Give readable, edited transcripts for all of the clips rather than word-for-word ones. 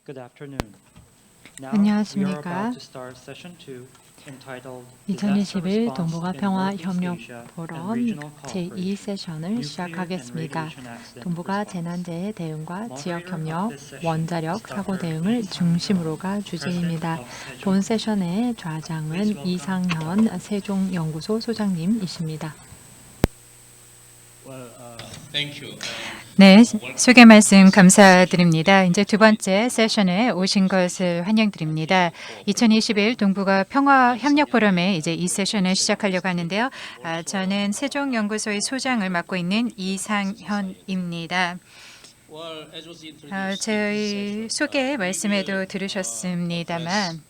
Good afternoon. Now we are 안녕하십니까. about to start session 2 entitled 2021 Disaster 동북아 Response 평화 in 협력 Northeast Asia and 포럼 Regional 제2 Cooperation, 세션을 Nuclear and 시작하겠습니다. Radiation Accident 동북아 Response. 재난재해 대응과 지역 Moderator 협력, of this session 원자력 is 사고 Dr. 대응을 이상현, 중심으로가 President 주제입니다. of 세종. 본 세션의 좌장은 Please welcome 이상현 세종연구소 소장님이십니다. Thank you. 네, 소개 말씀 감사드립니다. 이제 두 번째 세션에 오신 것을 환영드립니다. 2021 동북아 평화 협력 포럼의 이제 이 세션을 시작하려고 하는데요. 저는 세종연구소의 소장을 맡고 있는 이상현입니다. 저희 소개 말씀에도 들으셨습니다만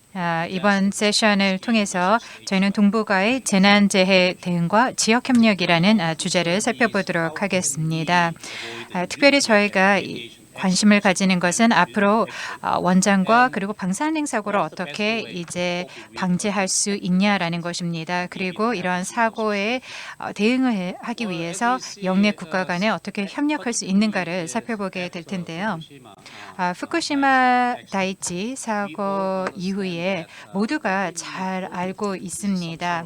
이번 세션을 통해서 저희는 동북아의 재난재해 대응과 지역협력이라는 주제를 살펴보도록 하겠습니다. 특별히 저희가 관심을 가지는 것은 앞으로 원전과 그리고 방사능 사고를 어떻게 이제 방지할 수 있냐라는 것입니다. 그리고 이러한 사고에 대응을 하기 위해서 영내 국가 간에 어떻게 협력할 수 있는가를 살펴보게 될 텐데요. 후쿠시마 다이치 사고 이후에 모두가 잘 알고 있습니다.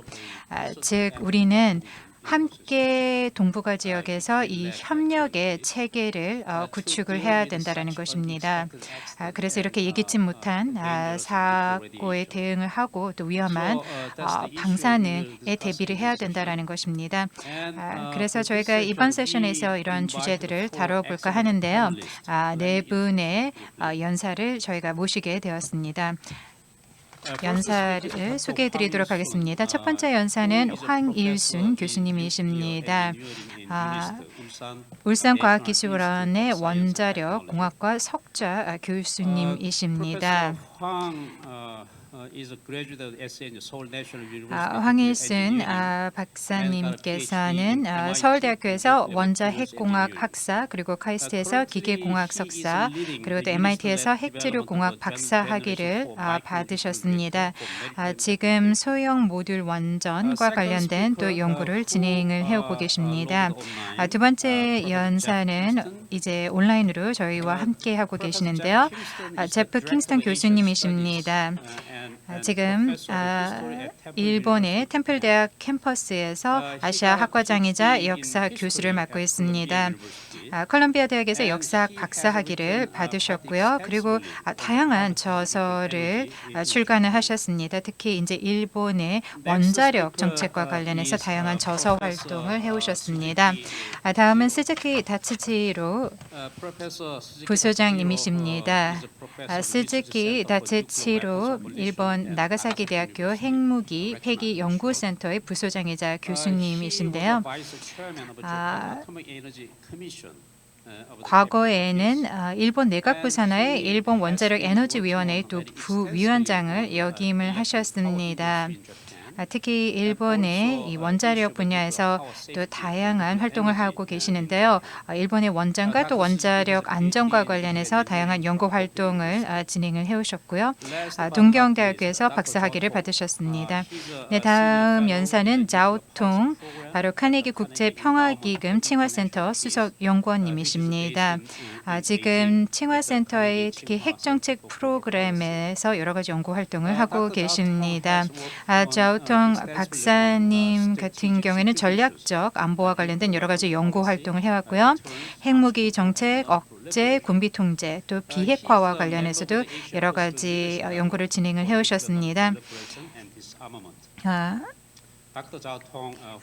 즉 우리는 함께 동북아 지역에서 이 협력의 체계를 구축을 해야 된다는 것입니다. 그래서 이렇게 예기치 못한 사고에 대응을 하고 또 위험한 방사능에 대비를 해야 된다는 것입니다. 그래서 저희가 이번 세션에서 이런 주제들을 다뤄볼까 하는데요. 네 분의 연사를 저희가 모시게 되었습니다. 연사를 소개해 드리도록 하겠습니다. 첫 번째 연사는 황일순 교수님이십니다. 울산과학기술원의 원자력 공학과 석좌 교수님이십니다. 황일순 박사님께서는 서울대학교에서 원자핵공학 학사 그리고 카이스트에서 기계공학 석사 그리고 또 MIT에서 핵재료공학 박사 학위를 받으셨습니다. 지금 소형 모듈 원전과 관련된 또 연구를 진행을 해오고 계십니다. 두 번째 연사는 이제 온라인으로 저희와 함께 하고 계시는데요. 제프 킹스턴 교수님이십니다. 지금 일본의 템플대학 캠퍼스에서 아시아 학과장이자 역사 교수를 맡고 있습니다. 컬럼비아 대학에서 역사학 박사 학위를 받으셨고요. 그리고 다양한 저서를 출간을 하셨습니다. 특히 이제 일본의 원자력 정책과 관련해서 다양한 저서 활동을 해오셨습니다. 다음은 스즈키 다츠치로 부소장님이십니다. 스즈키 다츠치로 일본 나가사키 대학교 핵무기 폐기 연구센터의 부소장이자 교수님이신데요. 과거에는 일본 내각부 산하의 일본 원자력 에너지 위원회의 또 부위원장을 역임을 하셨습니다. 특히 일본의 이 원자력 분야에서 또 다양한 활동을 하고 계시는데요. 일본의 원전과 또 원자력 안전과 관련해서 다양한 연구 활동을 진행을 해오셨고요. 동경대학교에서 박사 학위를 받으셨습니다. 네, 다음 연사는 자오통 바로 카네기 국제평화기금 칭화센터 수석 연구원님이십니다. 지금 칭화센터의 특히 핵정책 프로그램에서 여러 가지 연구 활동을 하고 계십니다. 자오통 박사님 같은 경우에는 전략적 안보와 관련된 여러 가지 연구 활동을 해왔고요. 핵무기 정책, 억제, 군비 통제, 또 비핵화와 관련해서도 여러 가지 연구를 진행을 해오셨습니다.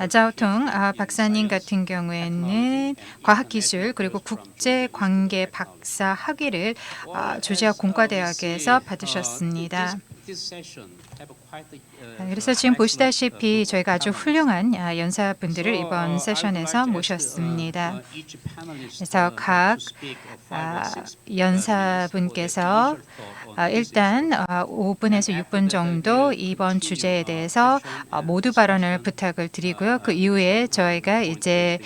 자오통 박사님 같은 경우에는 과학기술 그리고 국제관계 박사 학위를 조지아 공과대학에서 받으셨습니다. 그래서 지금 보시다시피 저희가 아주 훌륭한 연사분들을 이번 세션에서 모셨습니다. 그래서 각 연사분께서 일단 5분에서 6분 정도 이번 주제에 대해서 모두 발언을 부탁을 드리고요. 그 이후에 저희가 이제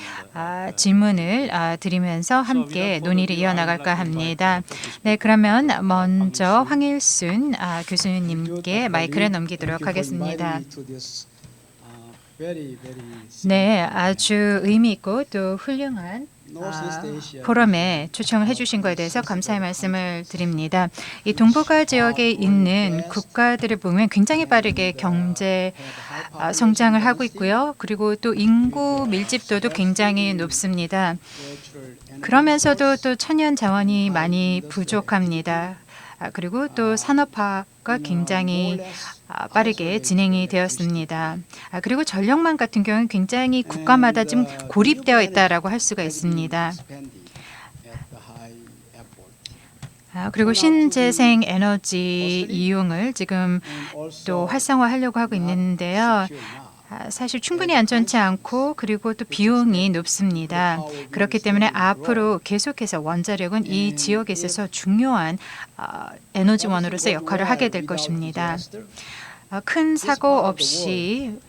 질문을 드리면서 함께 논의를 이어나갈까 합니다. 네, 그러면 먼저 황일순 교수님께 마이크를 넘기도록 하겠습니다. 네, 아주 의미 있고 또 훌륭한 포럼에 초청을 해주신 것에 대해서 감사의 말씀을 드립니다. 이 동북아 지역에 있는 국가들을 보면 굉장히 빠르게 경제 성장을 하고 있고요. 그리고 또 인구 밀집도도 굉장히 높습니다. 그러면서도 또 천연 자원이 많이 부족합니다. 그리고 또 산업화가 굉장히 빠르게 진행이 되었습니다. 그리고 전력망 같은 경우는 굉장히 국가마다 좀 고립되어 있다라고 할 수가 있습니다. 그리고 신재생 에너지 이용을 지금 또 활성화하려고 하고 있는데요. 사실 충분히 안전치 않고 그리고 또 비용이 높습니다. 그렇기 때문에 앞으로 계속해서 원자력은 이 지역에 있어서 중요한 에너지원으로서 역할을 하게 될 것입니다. 큰 사고 없이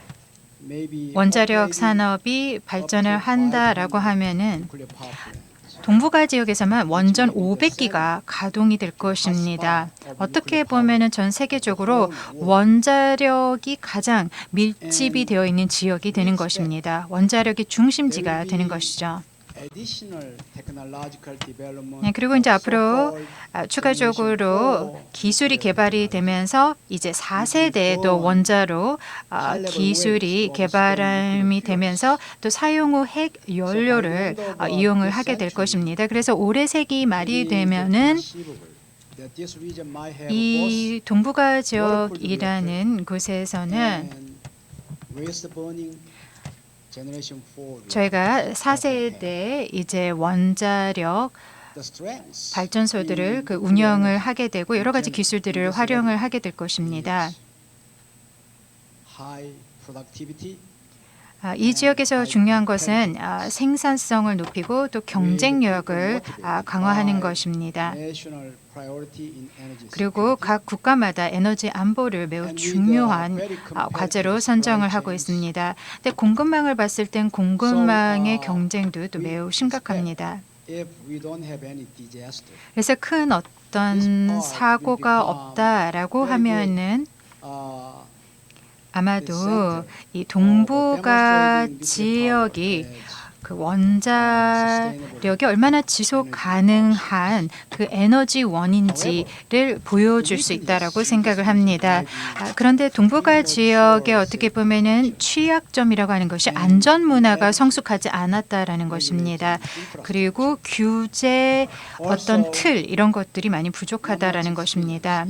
원자력 산업이 발전을 한다라고 하면은 동북아 지역에서만 원전 500기가 가동이 될 것입니다. 어떻게 보면은 전 세계적으로 원자력이 가장 밀집이 되어 있는 지역이 되는 것입니다. 원자력이 중심지가 되는 것이죠. 네, 그리고 이제 앞으로 추가적으로 기술이 개발이 되면서 이제 4세대 또 원자로 기술이 개발이 되면서 또 사용 후 핵 연료를 이용을 하게 될 것입니다. 그래서 올해 세기 말이 되면은 이 동북아 지역이라는 곳에서는 저희가 4세대 이제 원자력 발전소들을 운영을 하게 되고 여러 가지 기술들을 활용을 하게 될 것입니다. 이 지역에서 중요한 것은 생산성을 높이고 또 경쟁력을 강화하는 것입니다. 그리고 각 국가마다 에너지 안보를 매우 중요한 과제로 선정을 하고 있습니다. 근데 공급망을 봤을 땐 공급망의 경쟁도 또 매우 심각합니다. 그래서 큰 어떤 사고가 없다라고 하면은 아마도 이 동북아 지역이 그 원자력이 얼마나 지속 가능한 그 에너지원인지를 보여줄 수 있다라고 생각을 합니다. 그런데 동북아 지역에 어떻게 보면은 취약점이라고 하는 것이 안전 문화가 성숙하지 않았다라는 것입니다. 그리고 규제 어떤 틀 이런 것들이 많이 부족하다라는 것입니다.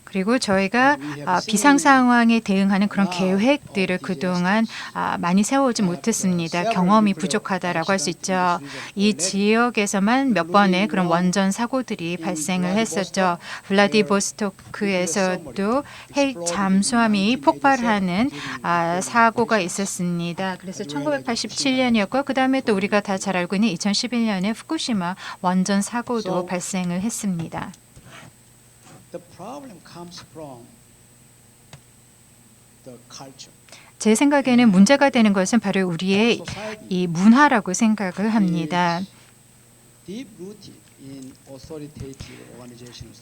그리고 저희가 비상 상황에 대응하는 그런 계획들을 그동안 많이 세워오지 못했습니다. 경험이 부족하다라고 할 수 있죠. 이 지역에서만 몇 번의 그런 원전 사고들이 발생을 했었죠. 블라디보스토크에서도 핵 잠수함이 폭발하는 사고가 있었습니다. 그래서 1987년이었고 그 다음에 또 우리가 다 잘 알고 있는 2011년에 후쿠시마 원전 사고도 발생을 했습니다. 제 생각에는 문제가 되는 것은 바로 우리의 이 문화라고 생각을 합니다.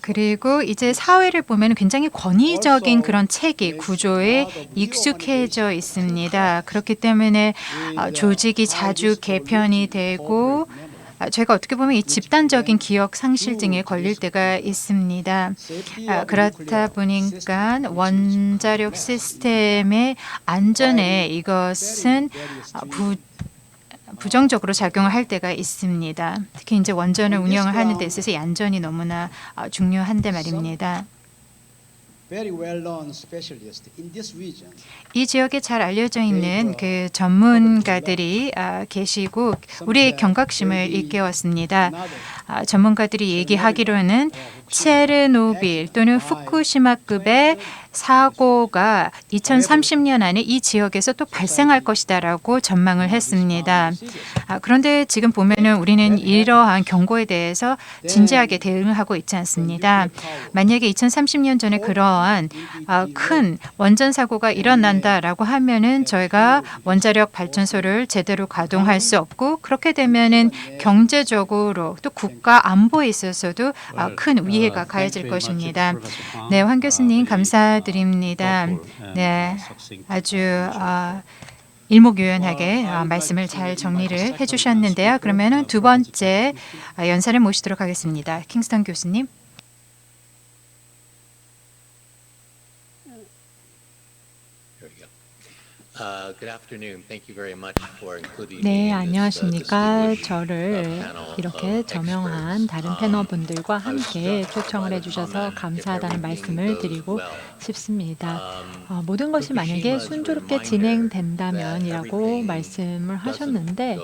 그리고 이제 사회를 보면 굉장히 권위적인 그런 체계 구조에 익숙해져 있습니다. 그렇기 때문에 조직이 자주 개편이 되고 저희가 어떻게 보면 이 집단적인 기억 상실증에 걸릴 때가 있습니다. 그렇다 보니까 원자력 시스템의 안전에 이것은 부정적으로 작용을 할 때가 있습니다. 특히 이제 원전을 운영을 하는 데 있어서 이 안전이 너무나 중요한데 말입니다. 이 지역에 잘 알려져 있는 그 전문가들이 계시고 우리의 경각심을 일깨웠습니다. 전문가들이 얘기하기로는 체르노빌 또는 후쿠시마급의 사고가 2030년 안에 이 지역에서 또 발생할 것이다라고 전망을 했습니다. 그런데 지금 보면은 우리는 이러한 경고에 대해서 진지하게 대응을 하고 있지 않습니다. 만약에 2030년 전에 그러한 큰 원전 사고가 일어난다라고 하면은 저희가 원자력 발전소를 제대로 가동할 수 없고 그렇게 되면은 경제적으로 또 국가 안보에 있어서도 큰 위해가 가해질 것입니다. 네, 황 교수님 감사드립니다. 네, 아주 일목요연하게 말씀을 잘 정리를 해주셨는데요. 그러면은 두 번째 연사를 모시도록 하겠습니다. 킹스턴 교수님. 네, 안녕하십니까. 저를 이렇게 저명한 다른 패널분들과 함께 초청을 해주셔서 감사하다는 말씀을 드리고 싶습니다. 모든 것이 만약에 순조롭게 진행된다면이라고 말씀을 하셨는데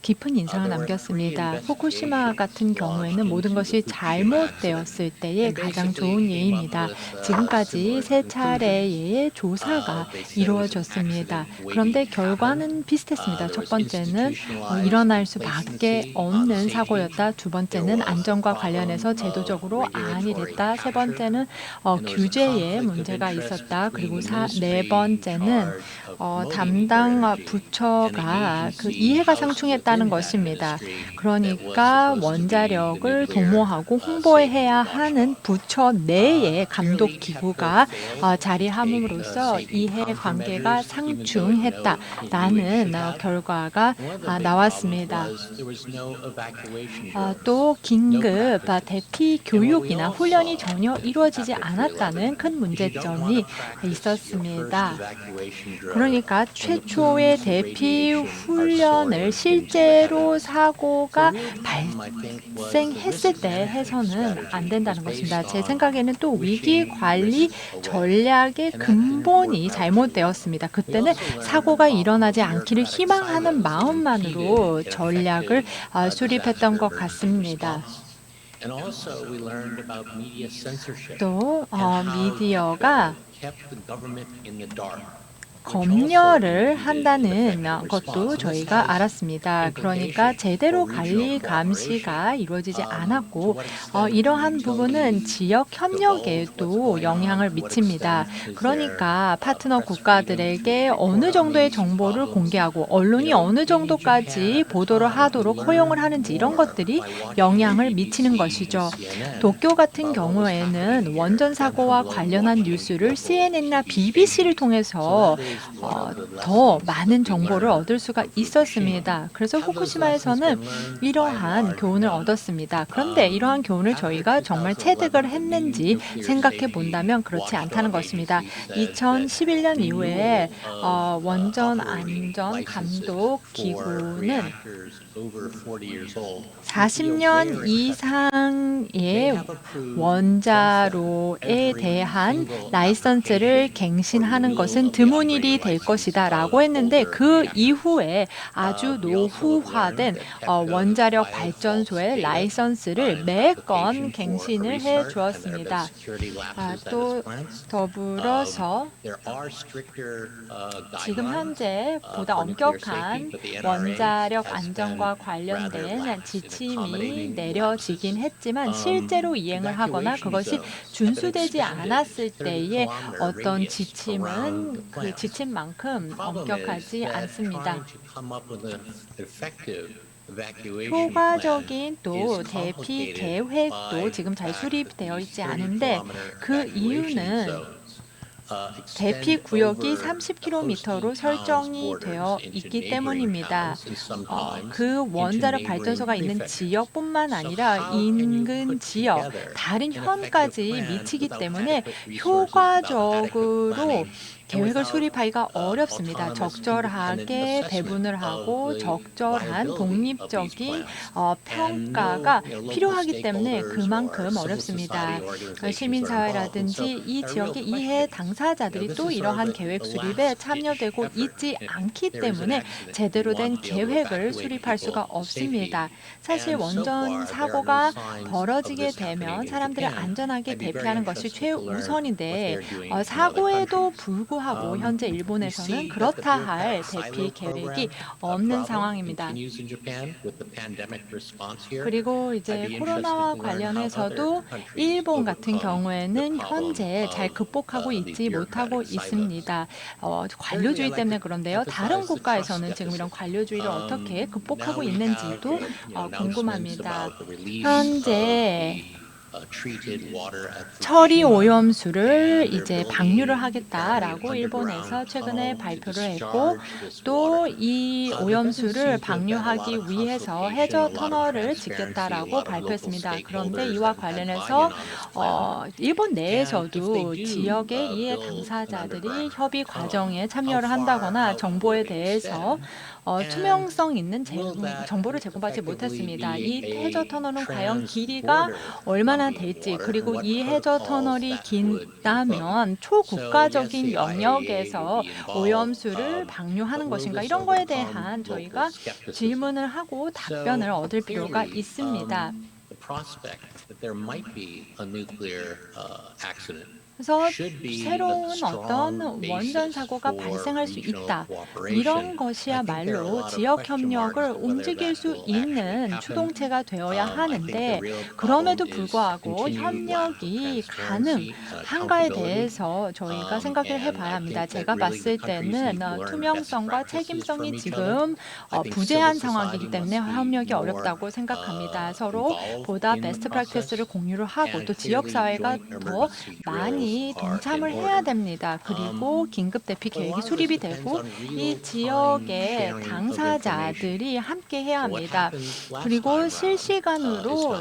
깊은 인상을 남겼습니다. 후쿠시마 같은 경우에는 모든 것이 잘못되었을 때의 가장 좋은 예입니다. 지금까지 세 차례의 조사가 이루어졌습니다. 그런데 결과는 비슷했습니다. 첫 번째는 일어날 수밖에 없는 사고였다. 두 번째는 안전과 관련해서 제도적으로 안일했다. 세 번째는 규제에 문제가 있었다. 그리고 네 번째는 담당 부처가 그 이해가 상충했다는 것입니다. 그러니까 원자력을 도모하고 홍보해야 하는 부처 내에 감독 기구가 자리함으로써 이해관계가 상충했다라는 결과가 나왔습니다. 또 긴급 대피 교육이나 훈련이 전혀 이루어지지 않았다는 큰 문제점이 있었습니다. 그러니까 최초의 대피 훈련을 실제로 사고가 발생했을 때 해서는 안 된다는 것입니다. 제 생각에는 또 위기 관리 전략의 근본이 잘못되었습니다. 그때는 사고가 일어나지 않기를 희망하는 마음만으로 전략을 수립했던 것 같습니다. 또 미디어가 검열을 한다는 것도 저희가 알았습니다. 그러니까 제대로 관리 감시가 이루어지지 않았고 이러한 부분은 지역 협력에도 영향을 미칩니다. 그러니까 파트너 국가들에게 어느 정도의 정보를 공개하고 언론이 어느 정도까지 보도를 하도록 허용을 하는지 이런 것들이 영향을 미치는 것이죠. 도쿄 같은 경우에는 원전 사고와 관련한 뉴스를 CNN이나 BBC를 통해서 더 많은 정보를 얻을 수가 있었습니다. 그래서 후쿠시마에서는 이러한 교훈을 얻었습니다. 그런데 이러한 교훈을 저희가 정말 체득을 했는지 생각해 본다면 그렇지 않다는 것입니다. 2011년 이후에 원전 안전 감독 기구는 40년 이상의 원자로에 대한 라이선스를 갱신하는 것은 드문 일이 될 것이다 라고 했는데 그 이후에 아주 노후화된 원자력 발전소의 라이선스를 매건 갱신을 해 주었습니다. 또 더불어서 지금 현재 보다 엄격한 원자력 안전과 관련된 지침이 내려지긴 했지만 실제로 이행을 하거나 그것이 준수되지 않았을 때의 어떤 지침은 그 지침만큼 엄격하지 않습니다. 효과적인 또 대피 계획도 지금 잘 수립되어 있지 않은데 그 이유는 대피 구역이 30km로 설정이 되어 있기 때문입니다. 그 원자력 발전소가 있는 지역뿐만 아니라 인근 지역, 다른 현까지 미치기 때문에 효과적으로 계획을 수립하기가 어렵습니다. 적절하게 배분을 하고 적절한 독립적인 평가가 필요하기 때문에 그만큼 어렵습니다. 시민사회라든지 이 지역의 이해 당사자들이 또 이러한 계획 수립에 참여되고 있지 않기 때문에 제대로 된 계획을 수립할 수가 없습니다. 사실 원전 사고가 벌어지게 되면 사람들을 안전하게 대피하는 것이 최우선인데 사고에도 불구하고 현재 일본에서는 그렇다 할 대피 계획이 없는 상황입니다. 그리고 이제 코로나와 관련해서도 일본 같은 경우에는 현재 잘 극복하고 있지 못하고 있습니다. 관료주의 때문에 그런데요. 다른 국가에서는 지금 이런 관료주의를 어떻게 극복하고 있는지도 궁금합니다. 현재 처리 오염수를 이제 방류를 하겠다라고 일본에서 최근에 발표를 했고 또 이 오염수를 방류하기 위해서 해저 터널을 짓겠다라고 발표했습니다. 그런데 이와 관련해서 일본 내에서도 지역의 이해 당사자들이 협의 과정에 참여를 한다거나 정보에 대해서 투명성 있는 정보를 제공받지 못했습니다. 이 해저 터널은 과연 길이가 얼마나 될지 그리고 이 해저 터널이 긴다면 초국가적인 영역에서 오염수를 방류하는 것인가 이런 거에 대한 저희가 질문을 하고 답변을 얻을 필요가 있습니다. 그래서 새로운 어떤 원전 사고가 발생할 수 있다. 이런 것이야말로 지역 협력을 움직일 수 있는 추동체가 되어야 하는데 그럼에도 불구하고 협력이 가능한가에 대해서 저희가 생각을 해봐야 합니다. 제가 봤을 때는 투명성과 책임성이 지금 부재한 상황이기 때문에 협력이 어렵다고 생각합니다. 서로 보다 베스트 프랙티스를 공유를 하고 또 지역사회가 더 많이 동참을 해야 됩니다. 그리고 긴급 대피 계획이 수립이 되고 이 지역의 당사자들이 함께 해야 합니다. 그리고 실시간으로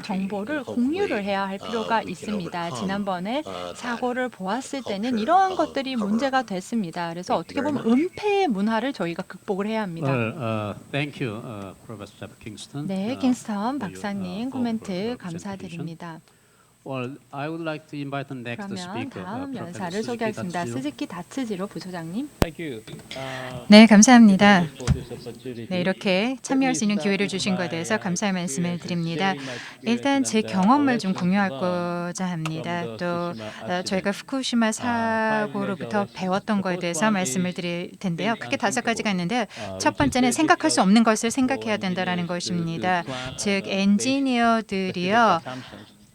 정보를 공유를 해야 할 필요가 있습니다. 지난번에 사고를 보았을 때는 이러한 것들이 문제가 됐습니다. 그래서 어떻게 보면 은폐의 문화를 저희가 극복을 해야 합니다. Thank you, Professor Kingston. 네, 킹스턴 박사님 코멘트 감사드립니다. Well, I would like to invite the next 그러면 speaker, 다음 Professor 연사를 Suzuki 소개하겠습니다. Tatsuo. 스즈키 다츠지로 부소장님. 네, 감사합니다. 네, 이렇게 참여할 수 있는 기회를 주신 것에 대해서 감사의 말씀을 드립니다. 일단 제 경험을 좀 공유하고자 합니다. 또 저희가 후쿠시마 사고로부터 배웠던 것에 대해서 말씀을 드릴 텐데요. 크게 5가지가 있는데 첫 번째는 생각할 수 없는 것을 생각해야 된다는 것입니다. 즉 엔지니어들이요.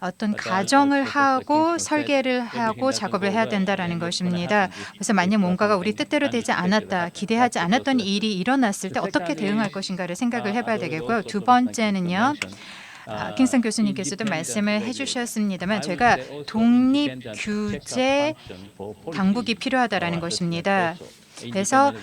어떤 가정을 하고 설계를 하고 작업을 해야 된다는 것입니다. 그래서 만약 뭔가가 우리 뜻대로 되지 않았다, 기대하지 않았던 일이 일어났을 때 어떻게 대응할 것인가를 생각을 해봐야 되겠고요. 두 번째는요. 킹스턴 교수님께서도 말씀을 해주셨습니다만 저희가 독립규제 당국이 필요하다는 것입니다. 그래서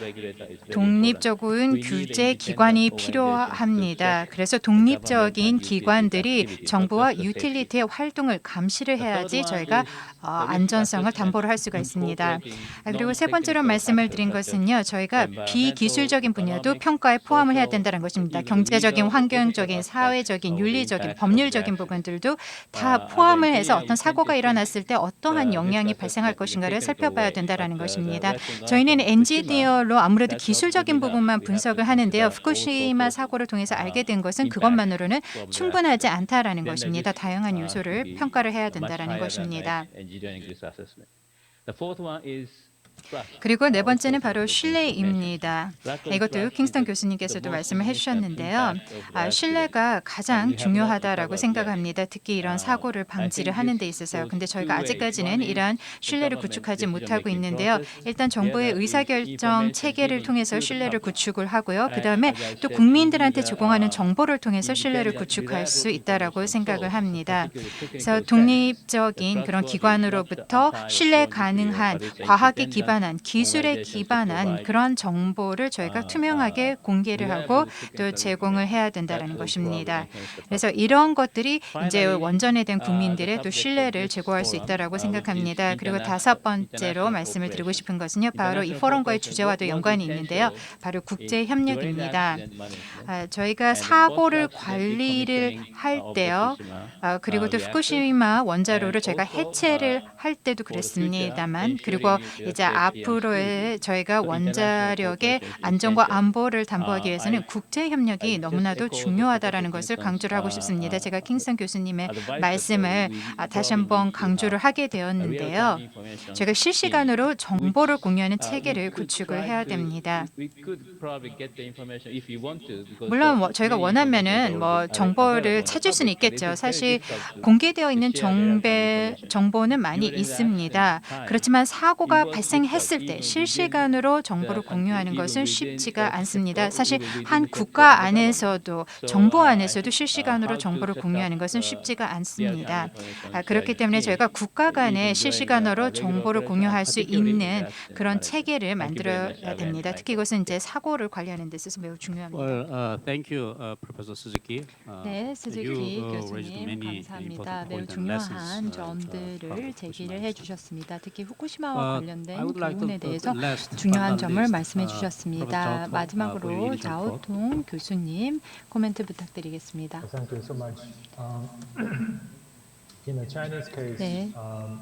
독립적인 규제 기관이 필요합니다. 그래서 독립적인 기관들이 정부와 유틸리티의 활동을 감시를 해야지 저희가 안전성을 담보를 할 수가 있습니다. 그리고 세 번째로 말씀을 드린 것은요. 저희가 비기술적인 분야도 평가에 포함을 해야 된다는 것입니다. 경제적인, 환경적인, 사회적인, 윤리적인, 법률적인 부분들도 다 포함을 해서 어떤 사고가 일어났을 때 어떠한 영향이 발생할 것인가를 살펴봐야 된다는 것입니다. 저희는 엔지니어로 아무래도 기술적인 부분만 분석을 하는데요. 후쿠시마 사고를 통해서 알게 된 것은 그것만으로는 충분하지 않다라는 것입니다. 다양한 요소를 평가를 해야 된다는 것입니다. 그리고 네 번째는 바로 신뢰입니다. 이것도 킹스턴 교수님께서도 말씀을 해주셨는데요. 신뢰가 가장 중요하다라고 생각합니다. 특히 이런 사고를 방지를 하는 데 있어서요. 근데 저희가 아직까지는 이러한 신뢰를 구축하지 못하고 있는데요. 일단 정부의 의사결정 체계를 통해서 신뢰를 구축을 하고요. 그다음에 또 국민들한테 제공하는 정보를 통해서 신뢰를 구축할 수 있다라고 생각을 합니다. 그래서 독립적인 그런 기관으로부터 신뢰 가능한 과학에 기반한 기술에 기반한 그런 정보를 저희가 투명하게 공개를 하고 또 제공을 해야 된다는 것입니다. 그래서 이런 것들이 이제 원전에 대한 국민들의 또 신뢰를 제고할 수 있다라고 생각합니다. 그리고 다섯 번째로 말씀을 드리고 싶은 것은요, 바로 이 포럼과의 주제와도 연관이 있는데요, 바로 국제 협력입니다. 저희가 사고를 관리를 할 때요, 그리고 또 후쿠시마 원자로를 저희가 해체를 할 때도 그랬습니다만, 그리고 이제 앞으로의 저희가 원자력의 안전과 안보를 담보하기 위해서는 국제 협력이 너무나도 중요하다라는 것을 강조를 하고 싶습니다. 제가 킹스턴 교수님의 말씀을 다시 한번 강조를 하게 되었는데요. 저희가 실시간으로 정보를 공유하는 체계를 구축을 해야 됩니다. 물론 저희가 원하면은 정보를 찾을 수는 있겠죠. 사실 공개되어 있는 정보는 많이 있습니다. 그렇지만 사고가 발생했을 발생했을 때 실시간으로 정보를 공유하는 것은 쉽지가 않습니다. 사실 한 국가 안에서도 정부 안에서도 실시간으로 정보를 공유하는 것은 쉽지가 않습니다. 그렇기 때문에 저희가 국가 간에 실시간으로 정보를 공유할 수 있는 그런 체계를 만들어야 됩니다. 특히 이것은 이제 사고를 관리하는 데 있어서 매우 중요합니다. Well, thank you, Professor Suzuki. 네, 스즈키 you, raised 교수님 many 감사합니다. important 매우 points and 중요한 lessons, 점들을 from 제기를 Fukushima 해주셨습니다. 특히 후쿠시마와 I 관련된 would like to 교훈에 대해서 last 중요한 but not 점을 least, 말씀해 Professor 주셨습니다. Zhao Tong, for 마지막으로 your initial quote. 자오통 교수님 코멘트 부탁드리겠습니다. Thank you so much. In the Chinese case, 네,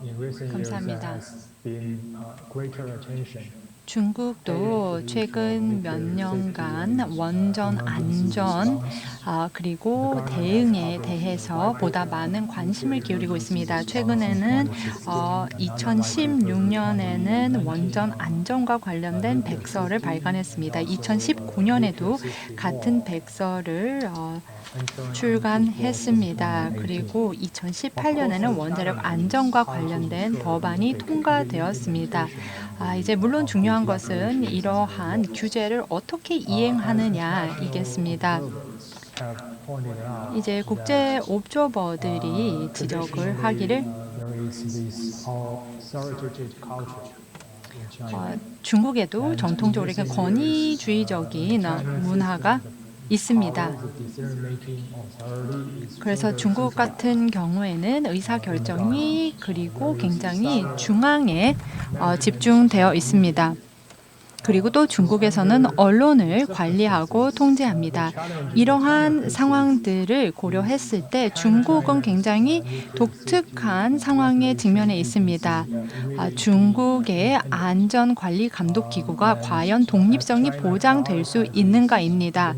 in recent years, there 감사합니다. has been greater attention. 중국도 최근 몇 년간 원전 안전 그리고 대응에 대해서 보다 많은 관심을 기울이고 있습니다. 최근에는 2016년에는 원전 안전과 관련된 백서를 발간했습니다. 2019년에도 같은 백서를 출간했습니다. 그리고 2018년에는 원자력 안전과 관련된 법안이 통과되었습니다. 이제 물론 중요한 것은 이러한 규제를 어떻게 이행하느냐이겠습니다. 이제 국제 옵저버들이 지적을 하기를 중국에도 전통적으로 이렇게 권위주의적인 문화가 있습니다. 그래서 중국 같은 경우에는 의사결정이 그리고 굉장히 중앙에 집중되어 있습니다. 그리고 또 중국에서는 언론을 관리하고 통제합니다. 이러한 상황들을 고려했을 때 중국은 굉장히 독특한 상황에 직면해 있습니다. 중국의 안전관리감독기구가 과연 독립성이 보장될 수 있는가입니다.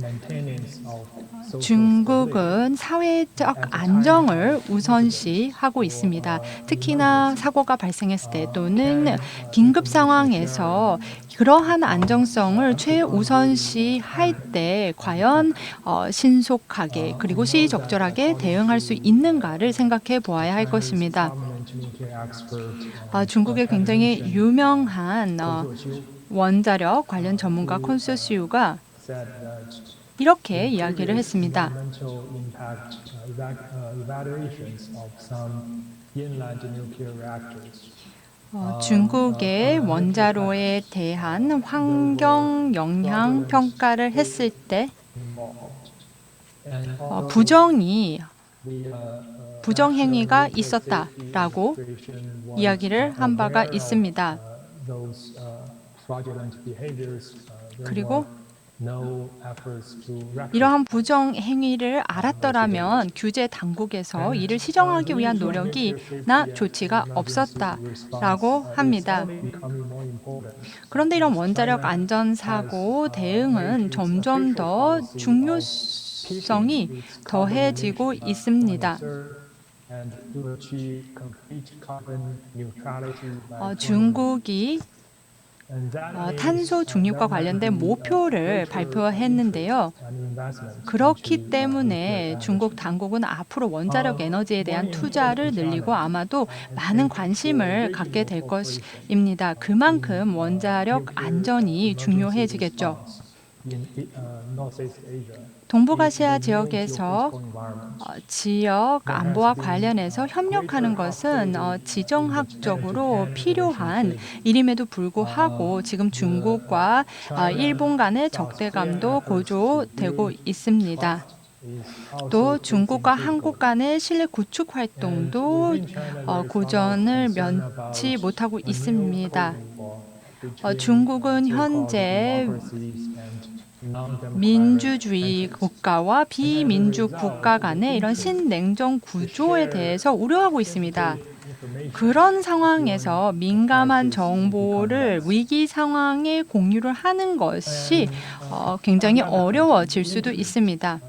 중국은 사회적 안정을 우선시하고 있습니다. 특히나 사고가 발생했을 때 또는 긴급 상황에서 그러한 안정성을 최우선시할 때 과연 신속하게 그리고 시의적절하게 대응할 수 있는가를 생각해 보아야 할 것입니다. 중국의 굉장히 유명한 원자력 관련 전문가 콘소시우가 이렇게 이야기를 했습니다. 중국의 원자로에 대한 환경 영향 평가를 했을 때 부정행위가 있었다라고 이야기를 한 바가 있습니다. 그리고 이러한 부정 행위를 알았더라면 규제 당국에서 이를 시정하기 위한 노력이나 조치가 없었다라고 합니다. 그런데 이런 원자력 안전사고 대응은 점점 더 중요성이 더해지고 있습니다. 중국이 탄소 중립과 관련된 목표를 발표했는데요. 그렇기 때문에 중국 당국은 앞으로 원자력 에너지에 대한 투자를 늘리고 아마도 많은 관심을 갖게 될 것입니다. 그만큼 원자력 안전이 중요해지겠죠. 동북아시아 지역에서 지역 안보와 관련해서 협력하는 것은 지정학적으로 필요한 일임에도 불구하고 지금 중국과 일본 간의 적대감도 고조되고 있습니다. 또 중국과 한국 간의 신뢰 구축 활동도 고전을 면치 못하고 있습니다. 중국은 현재 민주주의 국가와 비민주 국가 간의 이런 신냉전 구조에 대해서 우려하고 있습니다. 그런 상황에서 민감한 정보를 위기 상황에 공유를 하는 것이 굉장히 어려워질 수도 있습니다.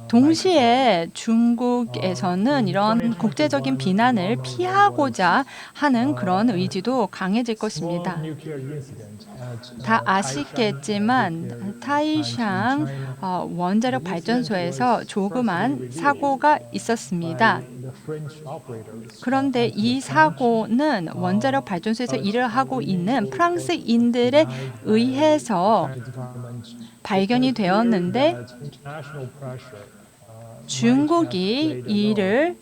동시에 중국에서는 이런 국제적인 비난을 피하고자 하는 그런 의지도 강해질 것입니다. 다 아시겠지만 타이샹 원자력 발전소에서 조그만 사고가 있었습니다. 그런데 이 사고는 원자력 발전소에서 일을 하고 있는 프랑스인들에 의해서 발견이 되었는데 중국이 이를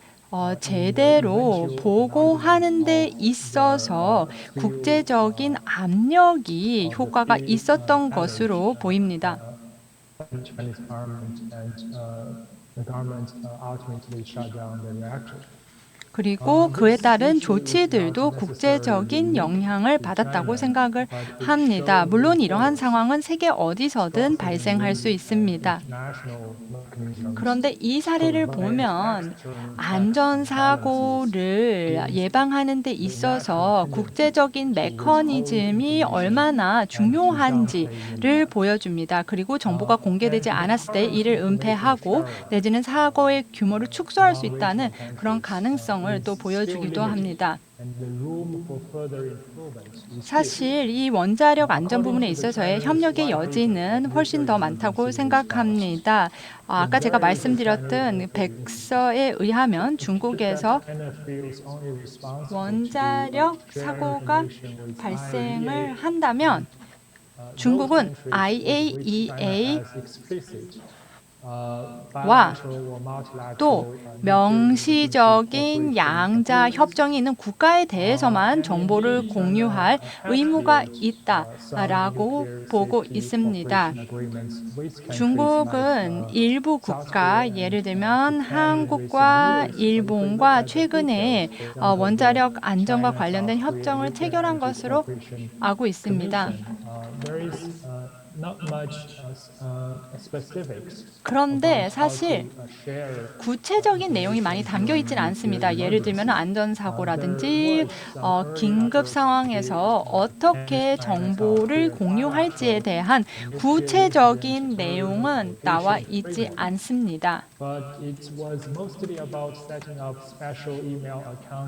제대로 보고하는 데 있어서 국제적인 압력이 효과가 있었던 것으로 보입니다. 그리고 그에 따른 조치들도 국제적인 영향을 받았다고 생각을 합니다. 물론 이러한 상황은 세계 어디서든 발생할 수 있습니다. 그런데 이 사례를 보면 안전사고를 예방하는 데 있어서 국제적인 메커니즘이 얼마나 중요한지를 보여줍니다. 그리고 정보가 공개되지 않았을 때 이를 은폐하고 내지는 사고의 규모를 축소할 수 있다는 그런 가능성을 또 보여주기도 합니다. 사실 이 원자력 안전 부분에 있어서의 협력의 여지는 훨씬 더 많다고 생각합니다. 아까 제가 말씀드렸던 백서에 의하면 중국에서 원자력 사고가 발생을 한다면 중국은 IAEA 와 또 명시적인 양자 협정이 있는 국가에 대해서만 정보를 공유할 의무가 있다라고 보고 있습니다. 중국은 일부 국가, 예를 들면 한국과 일본과 최근에 원자력 안전과 관련된 협정을 체결한 것으로 알고 있습니다. 그런데 사실 구체적인 내용이 많이 담겨 있지는 않습니다. 예를 들면 안전사고라든지 긴급 상황에서 어떻게 정보를 공유할지에 대한 구체적인 내용은 나와 있지 않습니다.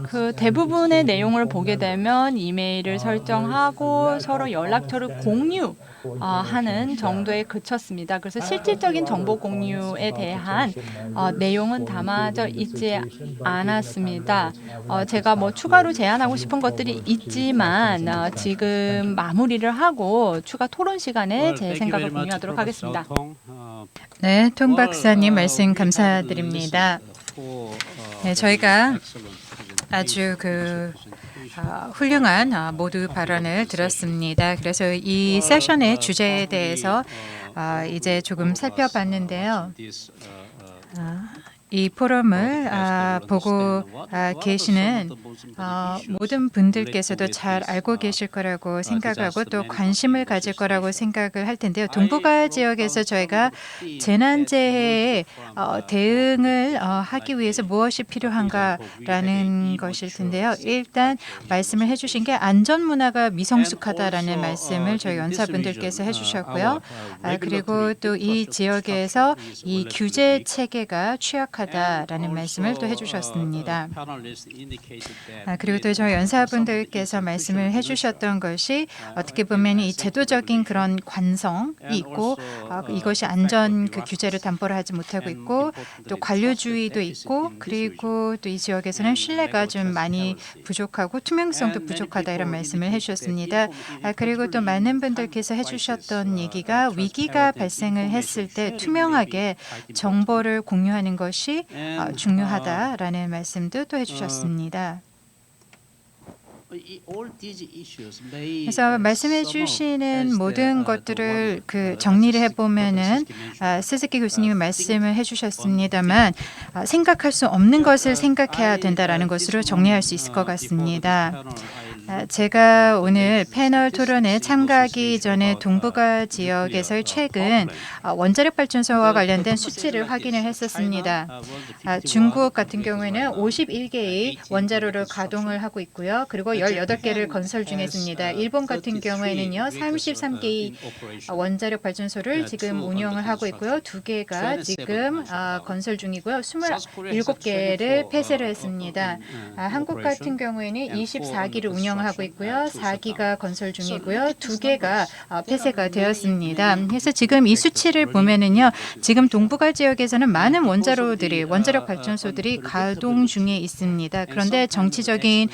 그 대부분의 내용을 보게 되면 이메일을 설정하고 서로 연락처를 공유하는 정도에 그쳤습니다. 그래서 실질적인 정보 공유에 대한 내용은 담아져 있지 않았습니다. 제가 뭐 추가로 제안하고 싶은 것들이 있지만 지금 마무리를 하고 추가 토론 시간에 제 생각을 공유하도록 하겠습니다. 네, 통 박사님 말씀 감사드립니다. 네, 저희가 아주 훌륭한 모두 발언을 들었습니다. 그래서 이 세션의 주제에 대해서 이제 조금 살펴봤는데요. 이 포럼을 보고 계시는 모든 분들께서도 잘 알고 계실 거라고 생각하고 또 관심을 가질 거라고 생각을 할 텐데요. 동북아 지역에서 저희가 재난재해에 대응을 하기 위해서 무엇이 필요한가라는 것일 텐데요. 일단 말씀을 해주신 게 안전문화가 미성숙하다라는 말씀을 저희 연사분들께서 해주셨고요. 그리고 또 이 지역에서 이 규제 체계가 취약하다라는 말씀을 또 해주셨습니다. 그리고 또 저희 연사분들께서 말씀을 해주셨던 것이 어떻게 보면 이 제도적인 그런 관성이 있고 이것이 안전 규제를 담보를 하지 못하고 있고 또 관료주의도 있고 그리고 또 이 지역에서는 신뢰가 좀 많이 부족하고 투명성도 부족하다 이런 말씀을 해주셨습니다. 그리고 또 많은 분들께서 해주셨던 얘기가 위기가 발생을 했을 때 투명하게 정보를 공유하는 것이 중요하다라는 말씀도 또 해주셨습니다. 그래서 말씀해 주시는 모든 것들을 정리를 해보면은 스즈키 교수님이 말씀을 해주셨습니다만 생각할 수 없는 것을 생각해야 된다라는 것으로 정리할 수 있을 것 같습니다. 제가 오늘 패널 토론에 참가하기 전에 동북아 지역에서의 최근 원자력 발전소와 관련된 수치를 확인을 했었습니다. 중국 같은 경우에는 51개의 원자로를 가동을 하고 있고요. 그리고 18개를 건설 중에 있습니다. 일본 같은 경우에는요, 33개의 원자력 발전소를 지금 운영을 하고 있고요. 2개가 지금 건설 중이고요. 27개를 폐쇄를 했습니다. 한국 같은 경우에는 24기를 운영을 하고 있고요. 4기가 건설 중이고요. 2개가 폐쇄가 되었습니다. 그래서 지금 이 수치를 보면은요, 지금 동북아 지역에서는 많은 원자력 발전소들이 가동 중에 있습니다. 그런데 정치적인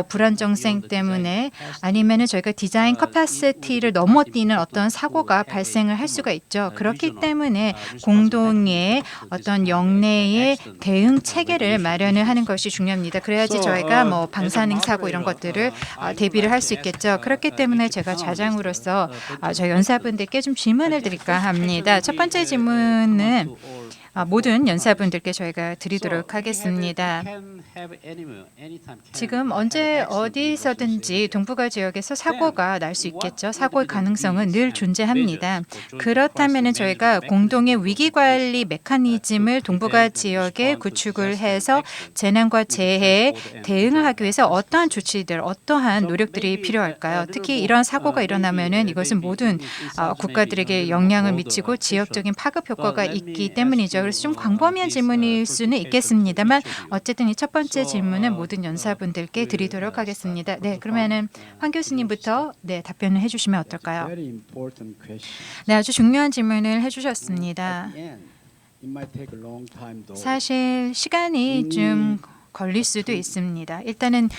불안정성 때문에 아니면은 저희가 디자인 커패시티를 넘어뛰는 어떤 사고가 발생을 할 수가 있죠. 그렇기 때문에 공동의 어떤 영내의 대응 체계를 마련을 하는 것이 중요합니다. 그래야지 저희가 방사능 사고 이런 것들을 대비를 할 수 있겠죠. 그렇기 때문에 제가 좌장으로서 저희 연사분들께 좀 질문을 드릴까 합니다. 첫 번째 질문은 모든 연사분들께 저희가 드리도록 하겠습니다. 지금 언제 어디서든지 동북아 지역에서 사고가 날 수 있겠죠. 사고의 가능성은 늘 존재합니다. 그렇다면 저희가 공동의 위기관리 메커니즘을 동북아 지역에 구축을 해서 재난과 재해에 대응을 하기 위해서 어떠한 조치들, 어떠한 노력들이 필요할까요? 특히 이런 사고가 일어나면 이것은 모든 국가들에게 영향을 미치고 지역적인 파급 효과가 있기 때문이죠. 그래서 좀 광범위한 질문일 수는 있겠습니다만 어쨌든 이 첫 번째 질문은 모든 연사분들께 드리도록 하겠습니다. 네, 그러면은 황 교수님부터 답변을 해주시면 어떨까요? 네, 아주 중요한 질문을 해주셨습니다. 사실 시간이 좀 걸릴 수도 있습니다. 일단은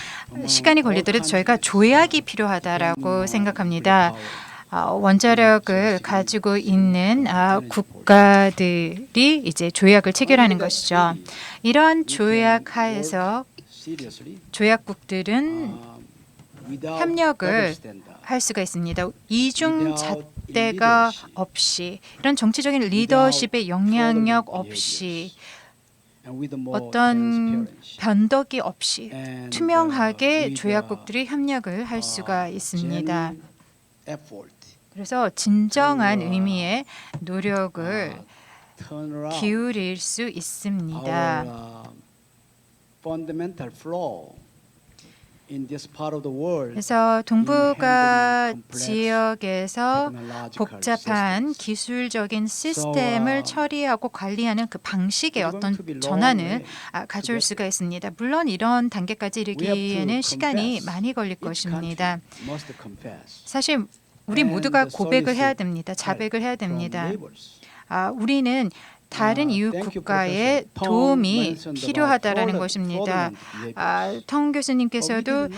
시간이 걸리더라도 저희가 조약이 필요하다라고 생각합니다. 원자력을 가지고 있는 국가들이 이제 조약을 체결하는 것이죠. 이러한 조약 하에서 조약국들은 협력을 할 수가 있습니다. 이중 잣대가 없이 이런 정치적인 리더십의 영향력 없이 어떤 변덕이 없이 투명하게 조약국들이 협력을 할 수가 있습니다. 그래서 진정한 의미의 노력을 기울일 수 있습니다. 그래서 동북아 지역에서 복잡한 기술적인 시스템을 처리하고 관리하는 그 방식의 어떤 전환을 가져올 수가 있습니다. 물론 이런 단계까지 이르기에는 시간이 많이 걸릴 것입니다. 사실 우리 모두가 고백을 해야 됩니다. 자백을 해야 됩니다. 우리는 다른 이웃 국가의 도움이 필요하다라는 것입니다. 텅 교수님께서도